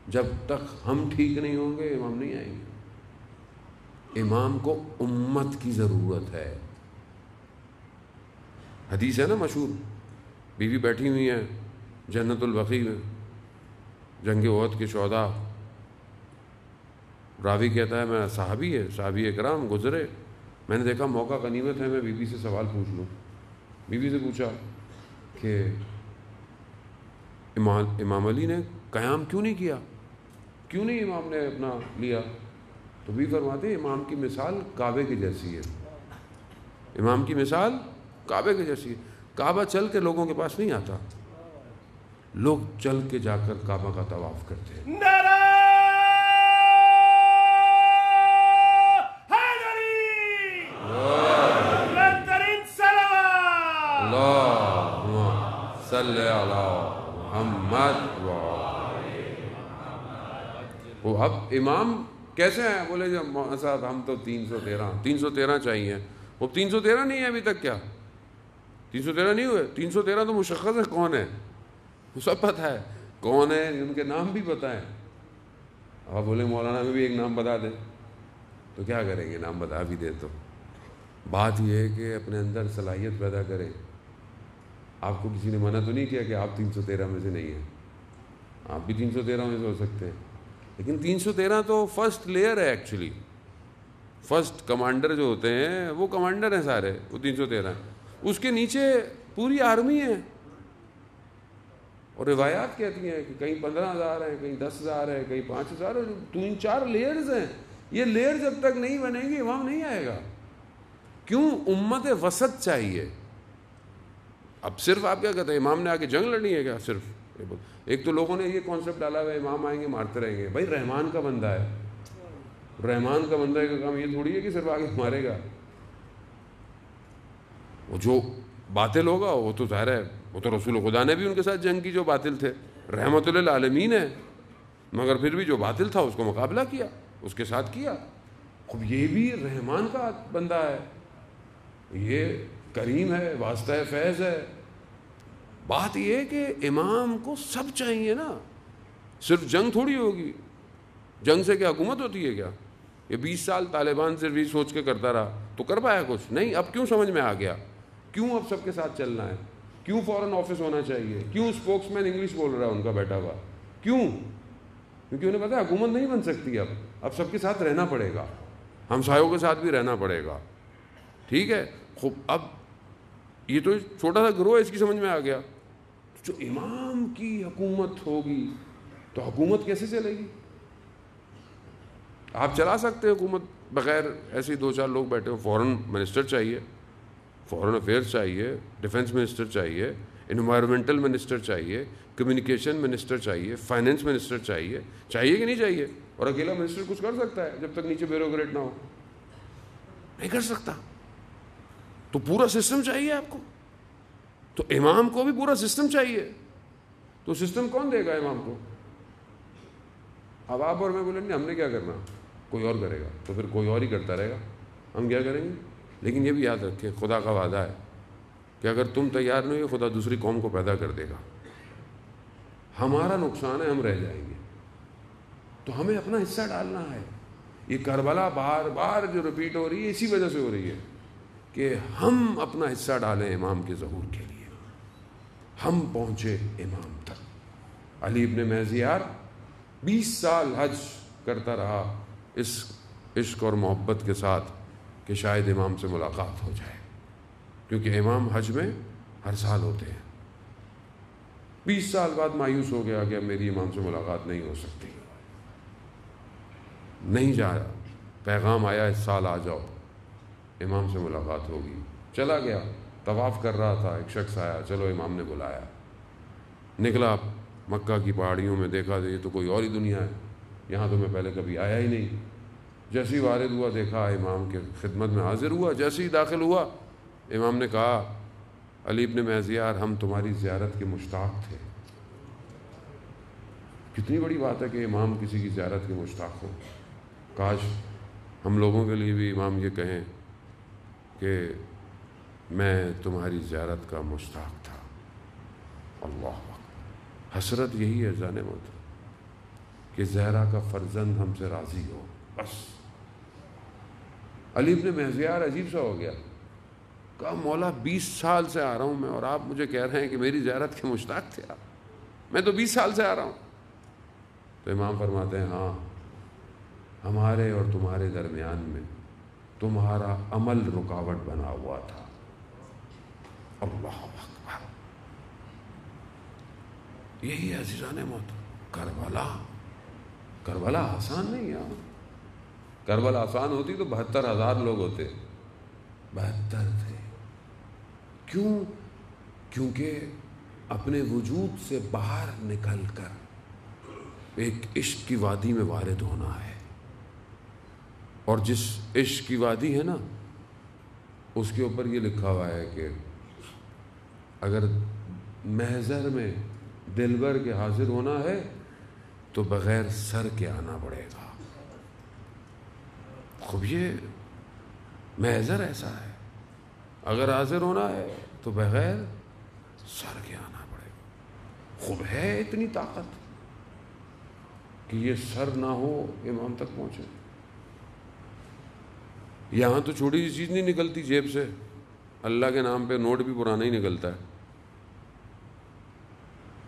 جب تک ہم ٹھیک نہیں ہوں گے امام نہیں آئیں گے. امام کو امت کی ضرورت ہے. حدیث ہے نا مشہور، بیوی بیٹھی ہوئی ہیں جنت البقیع میں، جنگ احد کے شہداء. راوی کہتا ہے میں صحابی اکرام گزرے، میں نے دیکھا موقع غنیمت ہے میں بیوی سے سوال پوچھ لوں. بیوی سے پوچھا کہ امام علی نے قیام کیوں نہیں کیا، کیوں نہیں امام نے اپنا لیا؟ تو بھی فرماتے ہیں امام کی مثال کعبے کی جیسی ہے. امام کی مثال کعبے کی جیسی ہے. کعبہ چل کے لوگوں کے پاس نہیں آتا، لوگ چل کے جا کر کعبہ کا طواف کرتے ہیں. صلی اللہ محمد. وہ اب امام کیسے ہیں؟ بولے جب صاحب ہم تو 313 چاہیے. وہ 313 نہیں ہے ابھی تک. کیا 313 نہیں ہوئے؟ 313 تو مشخص ہے کون ہے، وہ سب پتہ ہے کون ہے، ان کے نام بھی پتہ ہے. آپ بولے مولانا میں بھی ایک نام بتا دیں، تو کیا کریں گے؟ نام بتا بھی دے تو بات یہ ہے کہ اپنے اندر صلاحیت پیدا کریں. آپ کو کسی نے منع تو نہیں کیا کہ آپ 313 میں سے نہیں ہیں، آپ بھی 313 میں سے ہو سکتے ہیں. لیکن 313 تو فرسٹ لیئر ہے ایکچولی. فرسٹ کمانڈر جو ہوتے ہیں وہ کمانڈر ہیں سارے، وہ 313 ہیں. اس کے نیچے پوری آرمی ہے، اور روایات کہتی ہیں کہ کہیں 15,000 ہیں، کہیں 10,000 ہیں، کہیں 5,000 ہیں. 3-4 لیئرز ہیں. یہ لیئر جب تک نہیں بنیں گے امام نہیں آئے گا. کیوں؟ امت وسط چاہیے. اب صرف آپ کیا کہتے ہیں امام نے آ کے جنگ لڑنی ہے کیا؟ صرف ایک تو لوگوں نے یہ کانسیپٹ ڈالا ہوا ہے امام آئیں گے مارتے رہیں گے. بھائی رحمان کا بندہ ہے، رحمان کا بندہ کا کام یہ تھوڑی ہے کہ صرف آگے مارے گا. وہ جو باطل ہوگا وہ تو ظاہر ہے، وہ تو رسول خدا نے بھی ان کے ساتھ جنگ کی جو باطل تھے، رحمت للعالمین ہے، مگر پھر بھی جو باطل تھا اس کو مقابلہ کیا، اس کے ساتھ کیا. اب یہ بھی رحمان کا بندہ ہے، یہ کریم ہے، واسطہ فیض ہے. بات یہ ہے کہ امام کو سب چاہیے نا، صرف جنگ تھوڑی ہوگی. جنگ سے کیا حکومت ہوتی ہے کیا؟ یہ 20 سال طالبان صرف یہ سوچ کے کرتا رہا تو کر پایا کچھ نہیں. اب کیوں سمجھ میں آ گیا؟ کیوں اب سب کے ساتھ چلنا ہے؟ کیوں فورن آفس ہونا چاہیے؟ کیوں اسپوکس مین انگلش بول رہا ہے ان کا بیٹا ہوا؟ کیوں؟ کیونکہ انہیں پتا ہے حکومت نہیں بن سکتی. اب سب کے ساتھ رہنا پڑے گا، ہمسایوں کے ساتھ بھی رہنا پڑے گا. ٹھیک ہے خوب. اب یہ تو چھوٹا سا گروہ ہے، اس کی سمجھ میں آ گیا. جو امام کی حکومت ہوگی تو حکومت کیسے چلے گی؟ آپ چلا سکتے ہیں حکومت بغیر ایسے ہی 2-4 لوگ بیٹھے ہو؟ فورن منسٹر چاہیے، فورن افیئرس چاہیے، ڈیفنس منسٹر چاہیے، انوائرمنٹل منسٹر چاہیے، کمیونیکیشن منسٹر چاہیے، فائنینس منسٹر چاہیے کہ نہیں چاہیے؟ اور اکیلا منسٹر کچھ کر سکتا ہے جب تک نیچے بیوروکریٹ نہ ہو؟ نہیں کر سکتا. تو پورا سسٹم چاہیے آپ کو. تو امام کو بھی پورا سسٹم چاہیے. تو سسٹم کون دے گا امام کو؟ اب آپ اور میں بولیں گے ہم نے کیا کرنا، کوئی اور کرے گا، تو پھر کوئی اور ہی کرتا رہے گا، ہم کیا کریں گے؟ لیکن یہ بھی یاد رکھیں، خدا کا وعدہ ہے کہ اگر تم تیار نہیں ہو خدا دوسری قوم کو پیدا کر دے گا. ہمارا نقصان ہے، ہم رہ جائیں گے. تو ہمیں اپنا حصہ ڈالنا ہے. یہ کربلا بار بار جو ریپیٹ ہو رہی ہے اسی وجہ سے ہو رہی ہے کہ ہم اپنا حصہ ڈالیں امام کے ظہور کے لیے. ہم پہنچے امام تک. علی ابن مہذیار 20 سال حج کرتا رہا اس عشق اور محبت کے ساتھ کہ شاید امام سے ملاقات ہو جائے، کیونکہ امام حج میں ہر سال ہوتے ہیں. 20 سال بعد مایوس ہو گیا کہ اب میری امام سے ملاقات نہیں ہو سکتی. نہیں جا رہا، پیغام آیا اس سال آ جاؤ، امام سے ملاقات ہوگی. چلا گیا، طواف کر رہا تھا، ایک شخص آیا، چلو امام نے بلایا. نکلا مکہ کی پہاڑیوں میں، دیکھا یہ تو کوئی اور ہی دنیا ہے، یہاں تو میں پہلے کبھی آیا ہی نہیں. جیسے ہی وارد ہوا دیکھا امام کے خدمت میں حاضر ہوا. جیسے ہی داخل ہوا امام نے کہا علی ابن مہذیار ہم تمہاری زیارت کے مشتاق تھے. کتنی بڑی بات ہے کہ امام کسی کی زیارت کے مشتاق ہو. کاش ہم لوگوں کے لیے بھی امام یہ کہیں کہ میں تمہاری زیارت کا مشتاق تھا. اللہ اکبر. حسرت یہی ہے جانے موت کہ زہرا کا فرزند ہم سے راضی ہو بس. علی ابن مہذیار عجیب سا ہو گیا. کہا مولا 20 سال سے آ رہا ہوں میں اور آپ مجھے کہہ رہے ہیں کہ میری زیارت کے مشتاق تھے آپ. میں تو 20 سال سے آ رہا ہوں. تو امام فرماتے ہیں ہاں ہمارے اور تمہارے درمیان میں تمہارا عمل رکاوٹ بنا ہوا تھا. اللہ اکبر. یہی ہے عزیزان موت. کربلا آسان نہیں ہے. کربلا آسان ہوتی تو 72,000 لوگ ہوتے. 72 تھے. کیوں؟ کیونکہ اپنے وجود سے باہر نکل کر ایک عشق کی وادی میں وارد ہونا ہے. اور جس عشق کی وادی ہے نا اس کے اوپر یہ لکھا ہوا ہے کہ اگر محضر میں دلبر کے حاضر ہونا ہے تو بغیر سر کے آنا پڑے گا. خوب یہ محضر ایسا ہے، اگر حاضر ہونا ہے تو بغیر سر کے آنا پڑے گا. خوب ہے اتنی طاقت کہ یہ سر نہ ہو امام تک پہنچے. یہاں تو چھوٹی سی چیز نہیں نکلتی جیب سے، اللہ کے نام پہ نوٹ بھی پرانا ہی نکلتا ہے.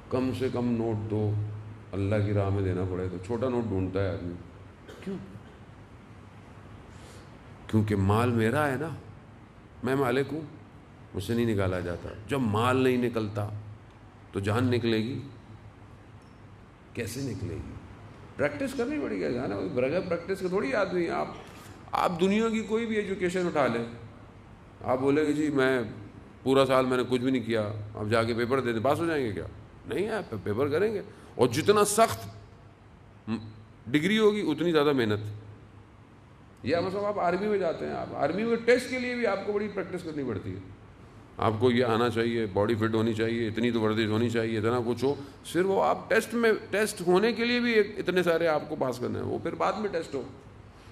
کم سے کم نوٹ دو اللہ کی راہ میں دینا پڑے تو چھوٹا نوٹ ڈھونڈتا ہے آدمی. کیوں؟ کیونکہ مال میرا ہے نا، میں مالک ہوں، مجھ سے نہیں نکالا جاتا. جب مال نہیں نکلتا تو جان نکلے گی کیسے نکلے گی؟ پریکٹس کرنی پڑے گی. جانا بغیر پریکٹس کے تھوڑی آدمی. آپ دنیا کی کوئی بھی ایجوکیشن اٹھا لیں، آپ بولے کہ جی میں پورا سال میں نے کچھ بھی نہیں کیا، اب جا کے پیپر دے دیں پاس ہو جائیں گے؟ کیا نہیں ہے، پیپر کریں گے. اور جتنا سخت ڈگری ہوگی اتنی زیادہ محنت. یا مطلب آپ آرمی میں جاتے ہیں، آپ آرمی میں ٹیسٹ کے لیے بھی آپ کو بڑی پریکٹس کرنی پڑتی ہے. آپ کو یہ آنا چاہیے، باڈی فٹ ہونی چاہیے، اتنی تو ورزش ہونی چاہیے، اتنا کچھ ہو. صرف وہ آپ ٹیسٹ ہونے کے لیے بھی اتنے سارے آپ کو پاس کرنے ہیں، وہ پھر بعد میں ٹیسٹ ہو.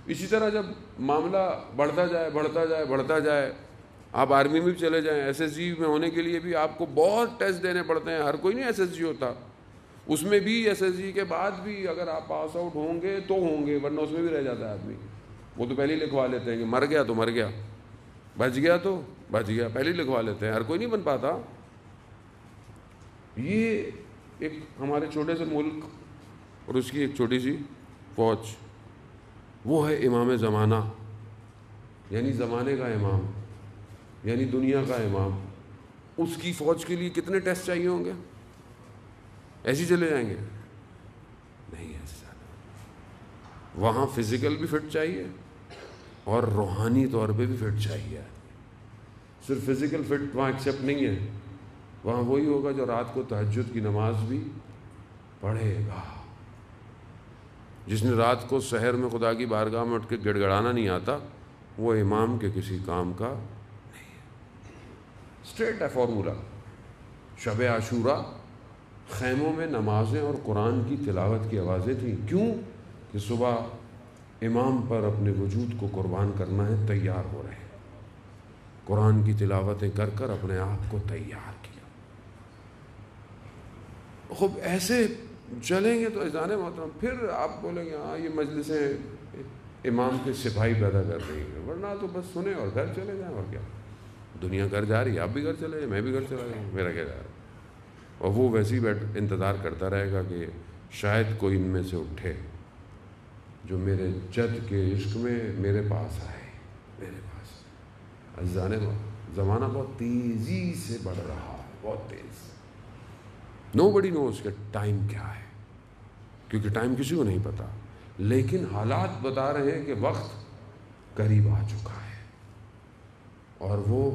اسی طرح جب معاملہ بڑھتا جائے آپ آرمی میں بھی چلے جائیں، ایس ایس جی میں ہونے کے لیے بھی آپ کو بہت ٹیسٹ دینے پڑتے ہیں. ہر کوئی نہیں ایس ایس جی ہوتا. اس میں بھی ایس ایس جی کے بعد بھی اگر آپ پاس آؤٹ ہوں گے تو ہوں گے، ورنہ اس میں بھی رہ جاتا ہے آدمی. وہ تو پہلے ہی لکھوا لیتے ہیں کہ مر گیا تو مر گیا، بچ گیا تو بچ گیا، پہلے ہی لکھوا لیتے ہیں. ہر کوئی نہیں بن پاتا. یہ ایک ہمارے چھوٹے سے ملک اور اس کی ایک چھوٹی سی فوج، وہ ہے امام زمانہ، یعنی زمانے کا امام، یعنی دنیا کا امام. اس کی فوج کے لیے کتنے ٹیسٹ چاہیے ہوں گے؟ ایسے ہی چلے جائیں گے؟ نہیں ایسا، وہاں فزیکل بھی فٹ چاہیے اور روحانی طور پہ بھی فٹ چاہیے. صرف فزیکل فٹ وہاں ایکسیپٹ نہیں ہے، وہاں وہی ہوگا جو رات کو تہجد کی نماز بھی پڑھے گا. جس نے رات کو سحر میں خدا کی بارگاہ میں اٹھ کے گڑ گڑانا نہیں آتا، وہ امام کے کسی کام کا نہیں ہے. اسٹریٹ ہے فارمولا. شب عاشورہ خیموں میں نمازیں اور قرآن کی تلاوت کی آوازیں تھیں. کیوں؟ کہ صبح امام پر اپنے وجود کو قربان کرنا ہے، تیار ہو رہے ہیں. قرآن کی تلاوتیں کر کر اپنے آپ کو تیار کیا. خوب ایسے چلیں گے تو اذان محترم پھر آپ بولیں گے ہاں یہ مجلسیں امام کے سپاہی پیدا کر رہی ہیں، ورنہ تو بس سنیں اور گھر چلے جائیں. اور کیا، دنیا گھر جا رہی ہے، آپ بھی گھر چلے جائیں، میں بھی گھر چلا جاؤں، میرا کیا جا رہا ہے. اور وہ ویسے ہی انتظار کرتا رہے گا کہ شاید کوئی ان میں سے اٹھے جو میرے جد کے عشق میں میرے پاس آئے. میرے پاس زمانہ بہت تیزی سے بڑھ رہا ہے، بہت تیز. نو بڈی نوز کہ ٹائم کیا ہے، کیونکہ ٹائم کسی کو نہیں پتا، لیکن حالات بتا رہے ہیں کہ وقت قریب آ چکا ہے. اور وہ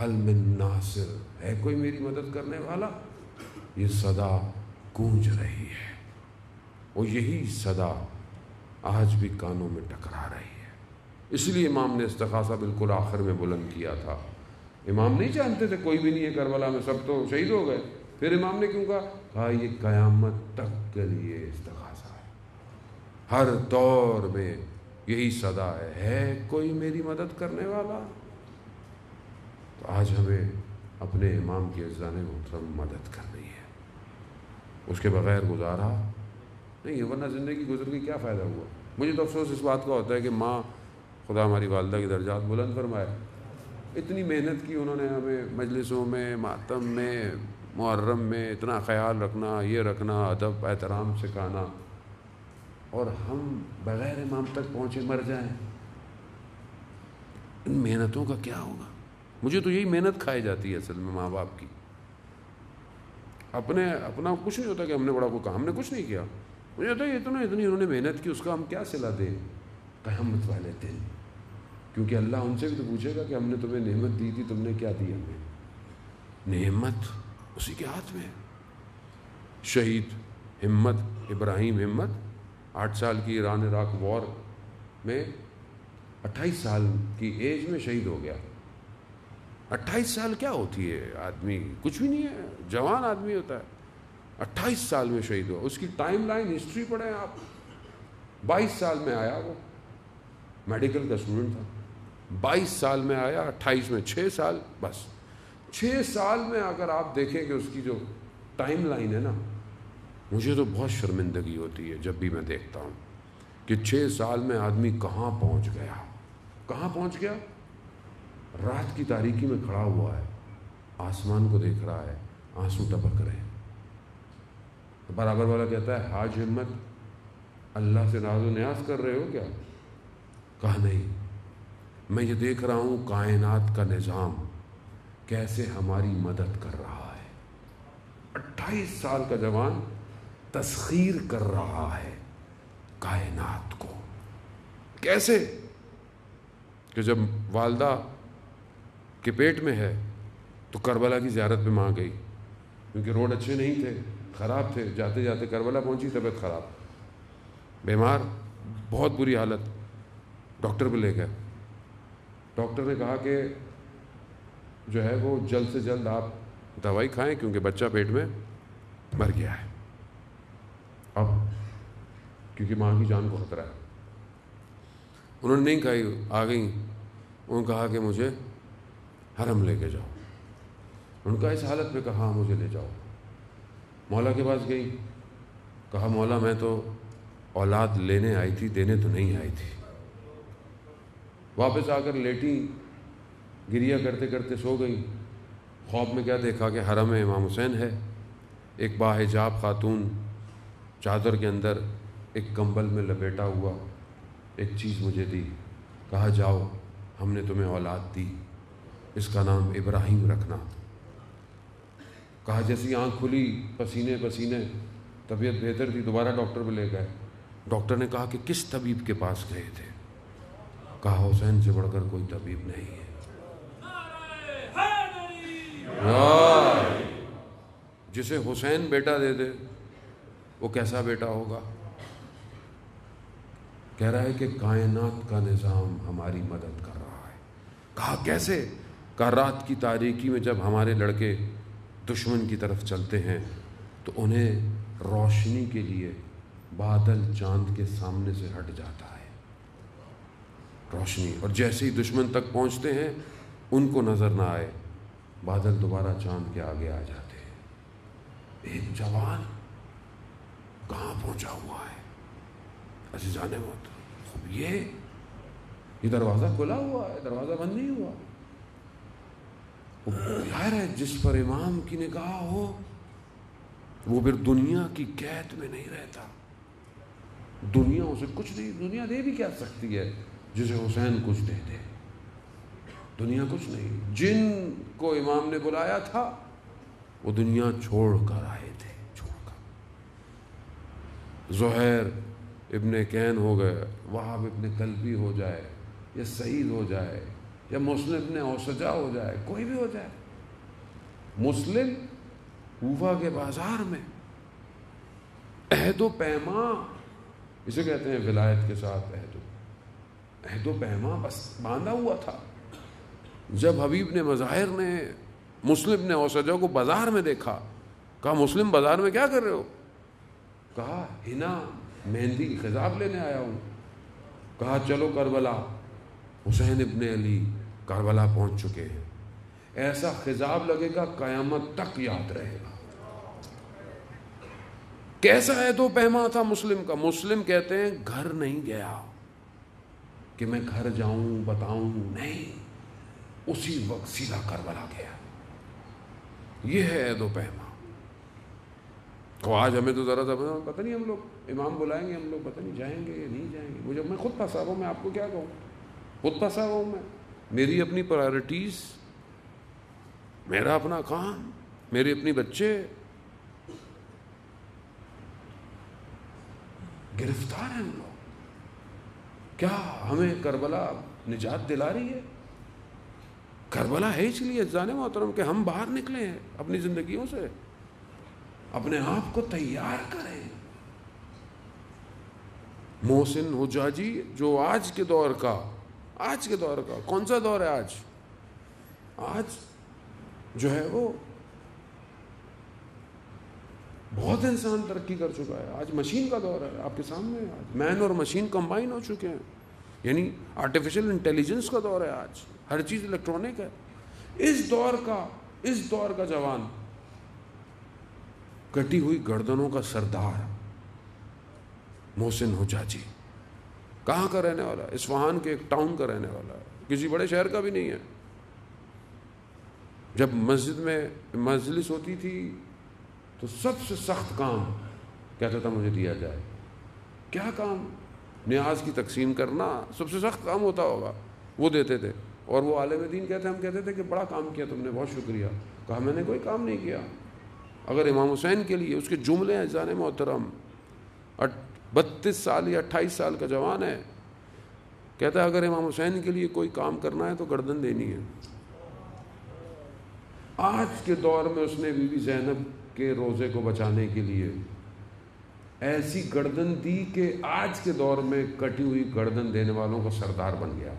حل من ناصر، ہے کوئی میری مدد کرنے والا؟ یہ صدا گونج رہی ہے. اور یہی صدا آج بھی کانوں میں ٹکرا رہی ہے. اس لیے امام نے استغاثہ بالکل آخر میں بلند کیا تھا. امام نہیں جانتے تھے کوئی بھی نہیں ہے کربلا میں، سب تو شہید ہو گئے. پھر امام نے کیوں کہا یہ قیامت تک کے لیے استغاثہ ہے. ہر دور میں یہی صدا ہے کوئی میری مدد کرنے والا؟ تو آج ہمیں اپنے امام کی اذان محترم مدد کرنی ہے. اس کے بغیر گزارا نہیں ہے، ورنہ زندگی گزر گئی کیا فائدہ ہوا. مجھے تو افسوس اس بات کا ہوتا ہے کہ ماں، خدا ہماری والدہ کی درجات بلند فرمائے، اتنی محنت کی انہوں نے ہمیں مجلسوں میں، ماتم میں، محرم میں اتنا خیال رکھنا، یہ رکھنا، ادب احترام سکھانا، اور ہم بغیر امام تک پہنچے مر جائیں. ان محنتوں کا کیا ہوگا؟ مجھے تو یہی محنت کھائی جاتی ہے اصل میں ماں باپ کی. اپنا کچھ نہیں ہوتا کہ ہم نے بڑا کو کہا، ہم نے کچھ نہیں کیا. مجھے ہوتا ہے اتنی انہوں نے محنت کی، اس کا ہم کیا صلہ دیں قیامت والے دن. کیونکہ اللہ ان سے بھی تو پوچھے گا کہ ہم نے تمہیں نعمت دی تھی، تم نے کیا دی ہمیں. نعمت اسی کے ہاتھ میں ہے. شہید ہمت، ابراہیم ہمت 8 سال کی ایران عراق وار میں 28 سال کی ایج میں شہید ہو گیا. 28 سال کیا ہوتی ہے، آدمی کچھ بھی نہیں ہے، جوان آدمی ہوتا ہے. 28 سال میں شہید ہوا. اس کی ٹائم لائن ہسٹری پڑھیں آپ. 22 سال میں آیا، وہ میڈیکل کا اسٹوڈنٹ تھا. 22 سال میں آیا، 28 میں 6 سال. بس 6 سال میں اگر آپ دیکھیں کہ اس کی جو ٹائم لائن ہے نا، مجھے تو بہت شرمندگی ہوتی ہے جب بھی میں دیکھتا ہوں کہ 6 سال میں آدمی کہاں پہنچ گیا. کہاں پہنچ گیا؟ رات کی تاریکی میں کھڑا ہوا ہے، آسمان کو دیکھ رہا ہے، آنسو ٹپک رہے ہیں. برابر والا کہتا ہے حاج ہمت اللہ سے ناز و نیاز کر رہے ہو کیا؟ کہا نہیں، میں یہ دیکھ رہا ہوں کائنات کا نظام کیسے ہماری مدد کر رہا ہے. 28 سال کا جوان تسخیر کر رہا ہے کائنات کو. کیسے؟ کہ جب والدہ کے پیٹ میں ہے تو کربلا کی زیارت پہ ماں گئی، کیونکہ روڈ اچھے نہیں تھے، خراب تھے. جاتے جاتے کربلا پہنچی، طبیعت خراب، بیمار، بہت بری حالت. ڈاکٹر پہ لے گئے. ڈاکٹر نے کہا کہ جو ہے وہ جلد سے جلد آپ دوائی کھائیں کیونکہ بچہ پیٹ میں مر گیا ہے. اب کیونکہ ماں کی جان کو خطرہ ہے. انہوں نے نہیں کہی، آ گئیں. انہوں نے کہا کہ مجھے حرم لے کے جاؤ. انہوں نے کہا اس حالت میں کہا مجھے لے جاؤ. مولا کے پاس گئی. کہا مولا میں تو اولاد لینے آئی تھی، دینے تو نہیں آئی تھی. واپس آ کر لیٹی، گریا کرتے کرتے سو گئی. خواب میں کیا دیکھا کہ حرم میں امام حسین ہے. ایک باحجاب خاتون چادر کے اندر ایک کمبل میں لپیٹا ہوا ایک چیز مجھے دی. کہا جاؤ ہم نے تمہیں اولاد دی، اس کا نام ابراہیم رکھنا. کہا جیسی آنکھ کھلی پسینے پسینے، طبیعت بہتر تھی، دوبارہ ڈاکٹر پہ لے گئے۔ ڈاکٹر نے کہا کہ کس طبیب کے پاس گئے تھے؟ کہا حسین سے بڑھ کر کوئی طبیب نہیں ہے۔ جسے حسین بیٹا دے دے وہ کیسا بیٹا ہوگا؟ کہہ رہا ہے کہ کائنات کا نظام ہماری مدد کر رہا ہے۔ کہا کیسے؟ کہا رات کی تاریکی میں جب ہمارے لڑکے دشمن کی طرف چلتے ہیں تو انہیں روشنی کے لیے بادل چاند کے سامنے سے ہٹ جاتا ہے روشنی، اور جیسے ہی دشمن تک پہنچتے ہیں ان کو نظر نہ آئے، بادل دوبارہ چاند کے آگے آ جاتے ہیں۔ ایک جوان کہاں پہنچا ہوا ہے عزیزان محترم؟ یہ دروازہ کھلا ہوا ہے، دروازہ بند نہیں ہوا۔ ظاہر ہے جس پر امام کی نگاہ ہو وہ پھر دنیا کی قید میں نہیں رہتا۔ دنیا اسے کچھ نہیں، دنیا دے بھی کیا سکتی ہے جسے حسین کچھ دے دے؟ دنیا کچھ نہیں۔ جن کو امام نے بلایا تھا وہ دنیا چھوڑ کر آئے تھے، چھوڑ کر۔ زہیر ابن کین ہو گئے، وہاب ابن کلبی ہو جائے، یا سعید ہو جائے، یا مسلم ابن اوسجا ہو جائے، کوئی بھی ہو جائے، مسلم کوفہ کے بازار میں عہد و پیما، اسے کہتے ہیں ولایت کے ساتھ عہد و پیما بس باندھا ہوا تھا۔ جب حبیب نے مظاہر نے مسلم نے اوسجا کو بازار میں دیکھا، کہا مسلم بازار میں کیا کر رہے ہو؟ کہا ہنا مہندی خضاب لینے آیا ہوں۔ کہا چلو کربلا۔ حسین ابن علی کربلا پہنچ چکے ہیں، ایسا خضاب لگے گا قیامت تک یاد رہے گا۔ کیسا عہد و پیما تھا مسلم کا؟ مسلم کہتے ہیں گھر نہیں گیا کہ میں گھر جاؤں بتاؤں، نہیں، اسی وقت سیدھا کربلا گیا۔ یہ ہے عہد و پیما۔ تو آج ہمیں تو ذرا پتہ نہیں، ہم لوگ امام بلائیں گے، ہم لوگ پتہ نہیں جائیں گے یا نہیں جائیں گے۔ وہ جب میں خود پھنسا ہوں، میں آپ کو کیا کہوں، خود پھنسا ہوں میں، میری اپنی پرائرٹیز، میرا اپنا کام، میرے اپنے بچے، گرفتار ہیں ہم لوگ۔ کیا ہمیں کربلا نجات دلا رہی ہے؟ کربلا ہے اس لیے عزیزان محترم کہ ہم باہر نکلے ہیں اپنی زندگیوں سے، اپنے آپ کو تیار کریں۔ محسن حجاجی جو آج کے دور کا کون سا دور ہے آج جو ہے وہ بہت انسان ترقی کر چکا ہے۔ آج مشین کا دور ہے، آپ کے سامنے آج مین اور مشین کمبائن ہو چکے ہیں، یعنی آرٹیفیشل انٹیلیجنس کا دور ہے آج، ہر چیز الیکٹرانک ہے۔ اس دور کا جوان، کٹی ہوئی گردنوں کا سردار محسن حجاجی، کہاں کا رہنے والا ہے؟ اصفہان کے ایک ٹاؤن کا رہنے والا ہے، کسی بڑے شہر کا بھی نہیں ہے۔ جب مسجد میں مجلس ہوتی تھی تو سب سے سخت کام کہتا تھا مجھے دیا جائے۔ کیا کام؟ نیاز کی تقسیم کرنا سب سے سخت کام ہوتا ہوگا، وہ دیتے تھے۔ اور وہ عالم دین ہم کہتے تھے کہ بڑا کام کیا تم نے، بہت شکریہ۔ کہا میں نے کوئی کام نہیں کیا۔ اگر امام حسین کے لیے اس کے جملے ہیں عزیزان محترم، 32 سال یا 28 سال کا جوان ہے، کہتا ہے اگر امام حسین کے لیے کوئی کام کرنا ہے تو گردن دینی ہے۔ آج کے دور میں اس نے بی بی زینب کے روزے کو بچانے کے لیے ایسی گردن دی کہ آج کے دور میں کٹی ہوئی گردن دینے والوں کا سردار بن گیا۔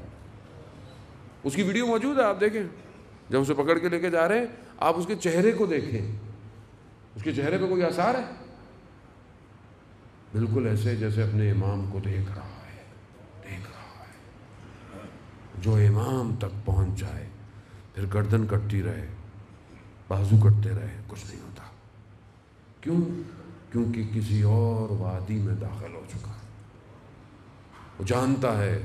اس کی ویڈیو موجود ہے، آپ دیکھیں، جب اسے پکڑ کے لے کے جا رہے ہیں، آپ اس کے چہرے کو دیکھیں، اس کے چہرے پہ کوئی آثار ہے؟ بالکل ایسے جیسے اپنے امام کو دیکھ رہا ہے۔ جو امام تک پہنچ جائے پھر گردن کٹتی رہے، بازو کٹتے رہے، کچھ نہیں ہوتا۔ کیوں؟ کیونکہ کسی اور وادی میں داخل ہو چکا ہے۔ وہ جانتا ہے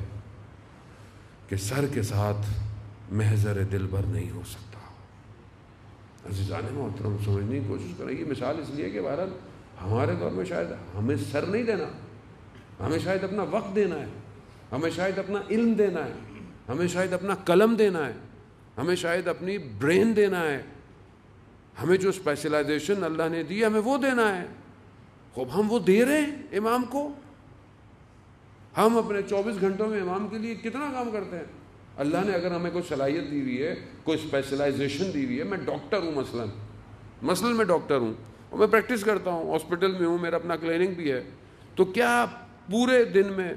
کہ سر کے ساتھ محضر دل بھر نہیں ہو سکتا۔ عزیزان محترم سمجھنے کی کوشش کریں۔ یہ مثال اس لیے کہ بہرحال ہمارے دور میں شاید ہمیں سر نہیں دینا، ہمیں شاید اپنا وقت دینا ہے، ہمیں شاید اپنا علم دینا ہے، ہمیں شاید اپنا قلم دینا ہے، ہمیں شاید اپنی برین دینا ہے، ہمیں جو اسپیشلائزیشن اللہ نے دی ہمیں وہ دینا ہے. خوب ہم وہ دے رہے ہیں امام کو. ہم اپنے 24 گھنٹوں میں امام کے لیے کتنا کام کرتے ہیں. اللہ نے اگر ہمیں کوئی صلاحیت دی ہوئی ہے, کوئی اسپیشلائزیشن دی ہوئی ہے, میں ڈاکٹر ہوں مثلاً میں ڈاکٹر ہوں اور میں پریکٹس کرتا ہوں, ہاسپٹل میں ہوں, میرا اپنا کلینک بھی ہے, تو کیا پورے دن میں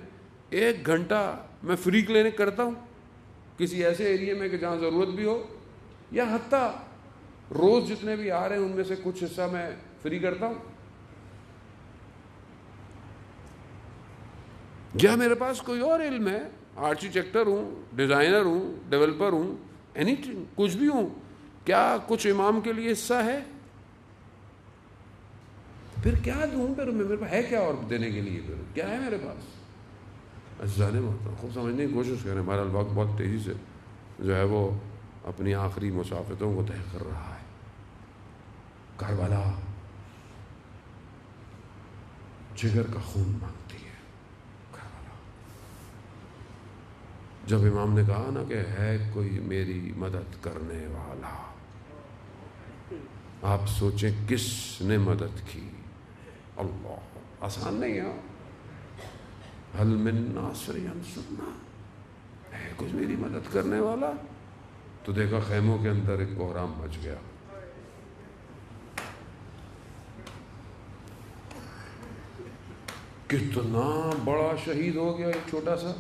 1 گھنٹہ میں فری کلینک کرتا ہوں کسی ایسے ایریے میں کہ جہاں ضرورت بھی ہو, یا حتیٰ روز جتنے بھی آ رہے ہیں ان میں سے کچھ حصہ میں فری کرتا ہوں؟ یا میرے پاس کوئی اور علم ہے, آرکیٹیکٹر ہوں, ڈیزائنر ہوں, ڈیولپر ہوں, اینی تھنگ, کچھ بھی ہوں, کیا کچھ امام کے لیے حصہ ہے؟ پھر کیا دوں؟ پھر میرے پاس ہے کیا اور دینے کے لیے؟ پھر کیا ہے میرے پاس؟ جانے محترم خوب سمجھنے کی کوشش کریں. ہمارا وقت بہت تیزی سے جو ہے وہ اپنی آخری مسافتوں کو طے کر رہا ہے. کربلا جگر کا خون مانگتی ہے. کربلا جب امام نے کہا نا کہ ہے کوئی میری مدد کرنے والا, آپ سوچیں کس نے مدد کی. اللہ, آسان نہیں ہے. حل من ناصر ینصرنا, ہے کچھ میری مدد کرنے والا. تو دیکھا خیموں کے اندر ایک کوہرام مچ گیا. کتنا بڑا شہید ہو گیا ایک چھوٹا سا,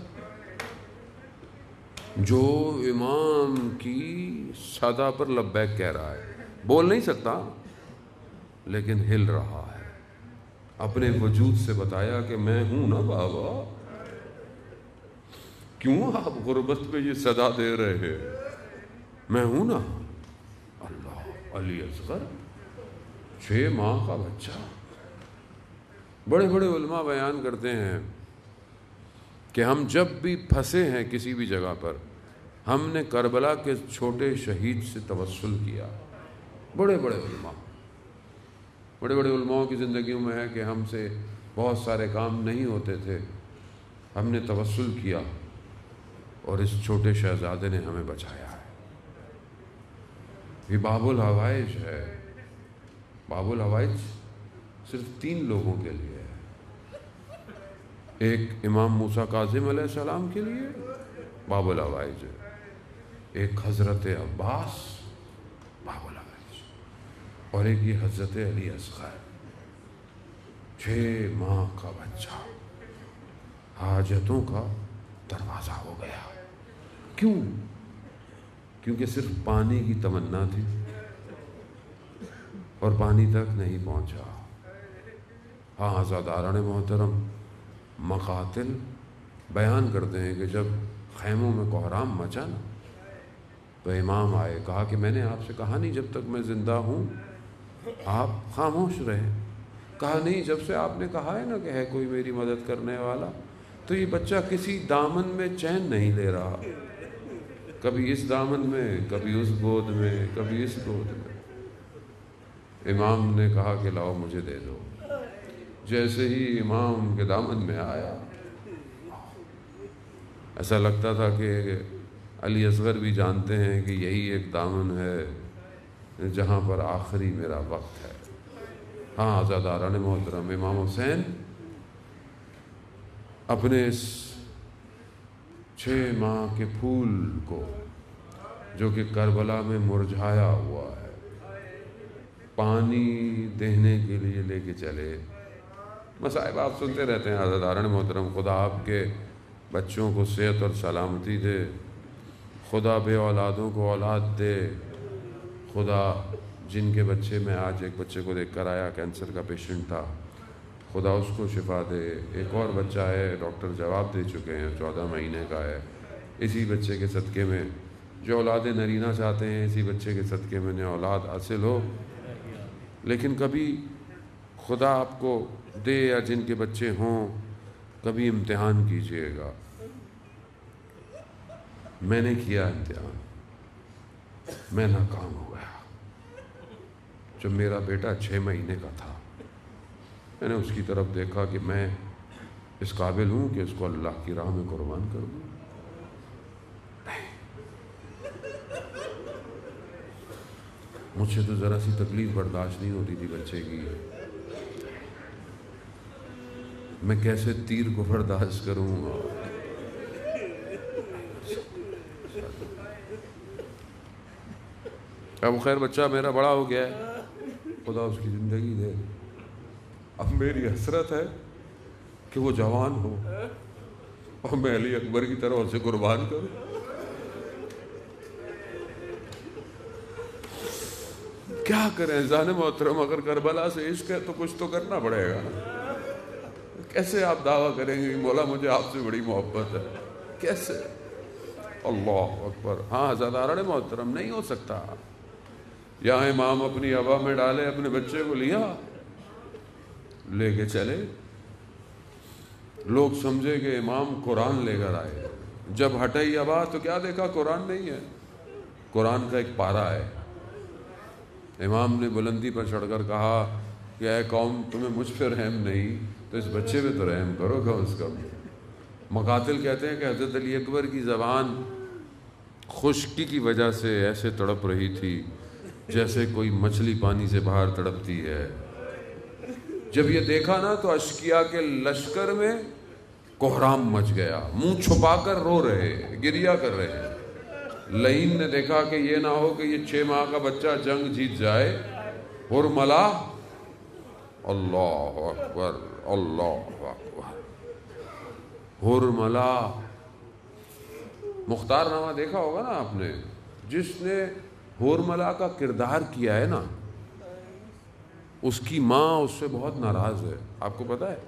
جو امام کی صدا پر لبیک کہہ رہا ہے, بول نہیں سکتا لیکن ہل رہا ہے. اپنے وجود سے بتایا کہ میں ہوں نا بابا, کیوں آپ غربت پہ یہ صدا دے رہے ہیں, میں ہوں نا. اللہ, علی اصغر 6 ماہ کا بچہ. بڑے بڑے علماء بیان کرتے ہیں کہ ہم جب بھی پھنسے ہیں کسی بھی جگہ پر, ہم نے کربلا کے چھوٹے شہید سے توسل کیا. بڑے بڑے علماء کی زندگیوں میں ہے کہ ہم سے بہت سارے کام نہیں ہوتے تھے, ہم نے توسل کیا اور اس چھوٹے شہزادے نے ہمیں بچایا ہے. یہ باب الحوائج ہے. باب الحوائج صرف 3 لوگوں کے لیے ہے. ایک امام موسیٰ کاظم علیہ السلام کے لیے باب الحوائج ہے, ایک حضرت عباس باب الحوائج, اور ایک یہ حضرت علی اصغر 6 ماہ کا بچہ. حاجتوں کا دروازہ ہو گیا. کیوں؟ کیونکہ صرف پانی کی تمنا تھی اور پانی تک نہیں پہنچا. ہاں عزاداران محترم, مقاتل بیان کرتے ہیں کہ جب خیموں میں کوہرام مچا نا, تو امام آئے, کہا کہ میں نے آپ سے کہا نہیں جب تک میں زندہ ہوں آپ خاموش رہیں. کہا نہیں, جب سے آپ نے کہا ہے نا کہ ہے کوئی میری مدد کرنے والا, تو یہ بچہ کسی دامن میں چین نہیں لے رہا, کبھی اس دامن میں, کبھی اس گود میں, کبھی اس گود میں. امام نے کہا کہ لاؤ مجھے دے دو. جیسے ہی امام کے دامن میں آیا, ایسا لگتا تھا کہ علی اصغر بھی جانتے ہیں کہ یہی ایک دامن ہے جہاں پر آخری میرا وقت ہے. ہاں عزاداران محترم, امام حسین اپنے اس 6 ماہ کے پھول کو جو کہ کربلا میں مرجھایا ہوا ہے, پانی دینے کے لیے لے کے چلے. مصائب آپ سنتے رہتے ہیں عزاداران محترم. خدا آپ کے بچوں کو صحت اور سلامتی دے, خدا بے اولادوں کو اولاد دے, خدا جن کے بچے, میں آج ایک بچے کو دیکھ کر آیا, کینسر کا پیشنٹ تھا, خدا اس کو شفا دے. ایک اور بچہ ہے, ڈاکٹر جواب دے چکے ہیں, 14 مہینے کا ہے. اسی بچے کے صدقے میں جو اولاد نرینہ چاہتے ہیں, اسی بچے کے صدقے میں انہیں اولاد حاصل ہو. لیکن کبھی خدا آپ کو دے یا جن کے بچے ہوں, کبھی امتحان کیجئے گا. میں نے کیا امتحان, میں ناکام ہو گیا. جب میرا بیٹا 6 مہینے کا تھا, میں نے اس کی طرف دیکھا کہ میں اس قابل ہوں کہ اس کو اللہ کی راہ میں قربان کر دوں. مجھ سے تو ذرا سی تکلیف برداشت نہیں ہوتی تھی بچے کی، میں کیسے تیر کو برداشت کروں؟ اب خیر بچہ میرا بڑا ہو گیا ہے، خدا اس کی زندگی دے۔ اب میری حسرت ہے کہ وہ جوان ہو اور میں علی اکبر کی طرح اسے قربان کروں۔ کیا کریں زان محترم، اگر کربلا سے عشق ہے تو کچھ تو کرنا پڑے گا۔ کیسے آپ دعویٰ کریں گے کہ مولا مجھے آپ سے بڑی محبت ہے؟ کیسے؟ اللہ اکبر۔ ہاں حضرات محترم، نہیں ہو سکتا۔ یہاں امام اپنی ہوا میں ڈالے، اپنے بچے کو لیا، لے کے چلے، لوگ سمجھے کہ امام قرآن لے کر آئے۔ جب ہٹائی ہوا تو کیا دیکھا؟ قرآن نہیں ہے، قرآن کا ایک پارہ ہے۔ امام نے بلندی پر چڑھ کر کہا کہ اے قوم، تمہیں مجھ پہ رحم نہیں تو اس بچے پہ تو رحم کرو کم از کم۔ مقاتل کہتے ہیں کہ حضرت علی اکبر کی زبان خشکی کی وجہ سے ایسے تڑپ رہی تھی جیسے کوئی مچھلی پانی سے باہر تڑپتی ہے۔ جب یہ دیکھا نا تو اشقیاء کے لشکر میں کوہرام مچ گیا، منہ چھپا کر رو رہے، گریہ کر رہے۔ لعین نے دیکھا کہ یہ نہ ہو کہ یہ 6 ماہ کا بچہ جنگ جیت جائے، ہرملا، اللہ اکبر اللہ اکبر، ہرملا۔ مختار نامہ دیکھا ہوگا نا آپ نے، جس نے ہرملا کا کردار کیا ہے نا، اس کی ماں اس سے بہت ناراض ہے۔ آپ کو پتا ہے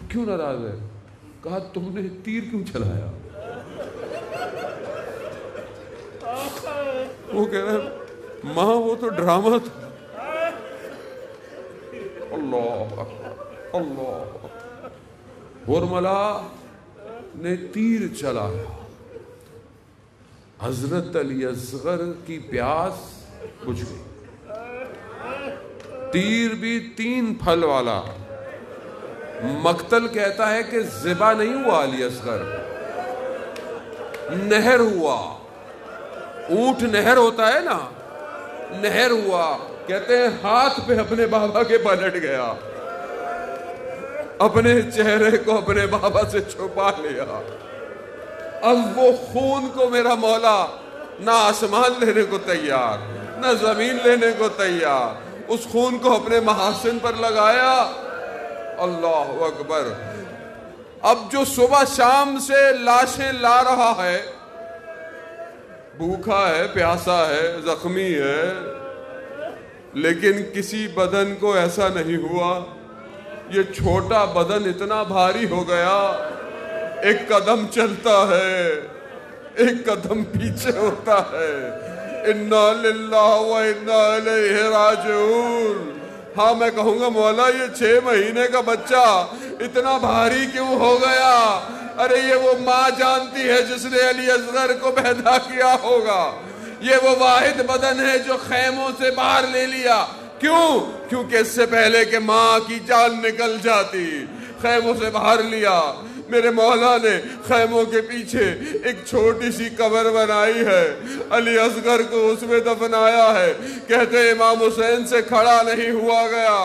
کیوں ناراض ہے؟ کہا تم نے تیر کیوں چلایا؟ وہ کہہ رہا ہے ماں وہ تو ڈرامہ تھا۔ اللہ اللہ، ہرملا نے تیر چلایا، حضرت علی اصغر کی پیاس بجھ گئی۔ تیر بھی 3 پھل والا۔ مقتل کہتا ہے کہ ذبح نہیں ہوا علی اصغر، نہر ہوا۔ اونٹ نہر ہوتا ہے نا، نہر ہوا۔ کہتے ہیں ہاتھ پہ اپنے بابا کے پلٹ گیا، اپنے چہرے کو اپنے بابا سے چھپا لیا۔ اب وہ خون کو میرا مولا نہ آسمان لینے کو تیار، نہ زمین لینے کو تیار، اس خون کو اپنے محاسن پر لگایا۔ اللہ اکبر۔ اب جو صبح شام سے لاشیں لا رہا ہے، بھوکا ہے، پیاسا ہے، زخمی ہے، لیکن کسی بدن کو ایسا نہیں ہوا۔ یہ چھوٹا بدن اتنا بھاری ہو گیا، ایک قدم چلتا ہے، ایک قدم پیچھے ہوتا ہے۔ انا للہ و انا الیہ راجعون۔ ہاں میں کہوں گا مولا یہ 6 مہینے کا بچہ اتنا بھاری کیوں ہو گیا؟ ارے یہ وہ ماں جانتی ہے جس نے علی اصغر کو پیدا کیا ہوگا۔ یہ وہ واحد بدن ہے جو خیموں سے باہر لے لیا۔ کیوں؟ کیونکہ اس سے پہلے کہ ماں کی جان نکل جاتی، خیموں سے باہر لیا۔ میرے مولا نے خیموں کے پیچھے ایک چھوٹی سی قبر بنائی ہے، علی اصغر کو اس میں دفنایا ہے۔ کہتے امام حسین سے کھڑا نہیں ہوا گیا،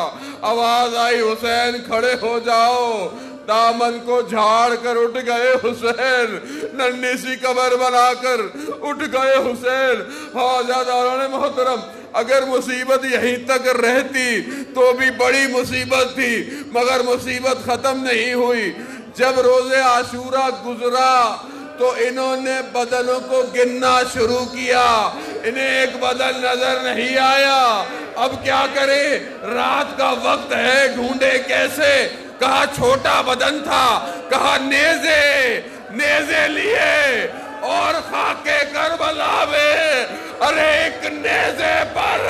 آواز آئی حسین کھڑے ہو جاؤ، دامن کو جھاڑ کر اٹھ گئے حسین، ننھی سی قبر بنا کر اٹھ گئے حسین۔ ہاں زیادہ محترم، اگر مصیبت یہیں تک رہتی تو بھی بڑی مصیبت تھی، مگر مصیبت ختم نہیں ہوئی۔ جب روز عاشورہ گزرا تو انہوں نے بدنوں کو گننا شروع کیا، انہیں ایک بدن نظر نہیں آیا۔ اب کیا کرے؟ رات کا وقت ہے، ڈھونڈے کیسے؟ کہا چھوٹا بدن تھا، کہا نیزے لیے اور خاکے کربلا میں، ارے ایک نیزے پر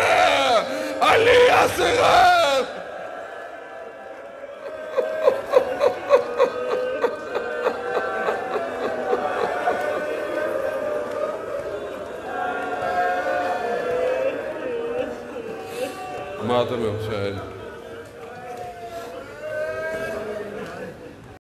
علی اصغر۔ ماتم حسین۔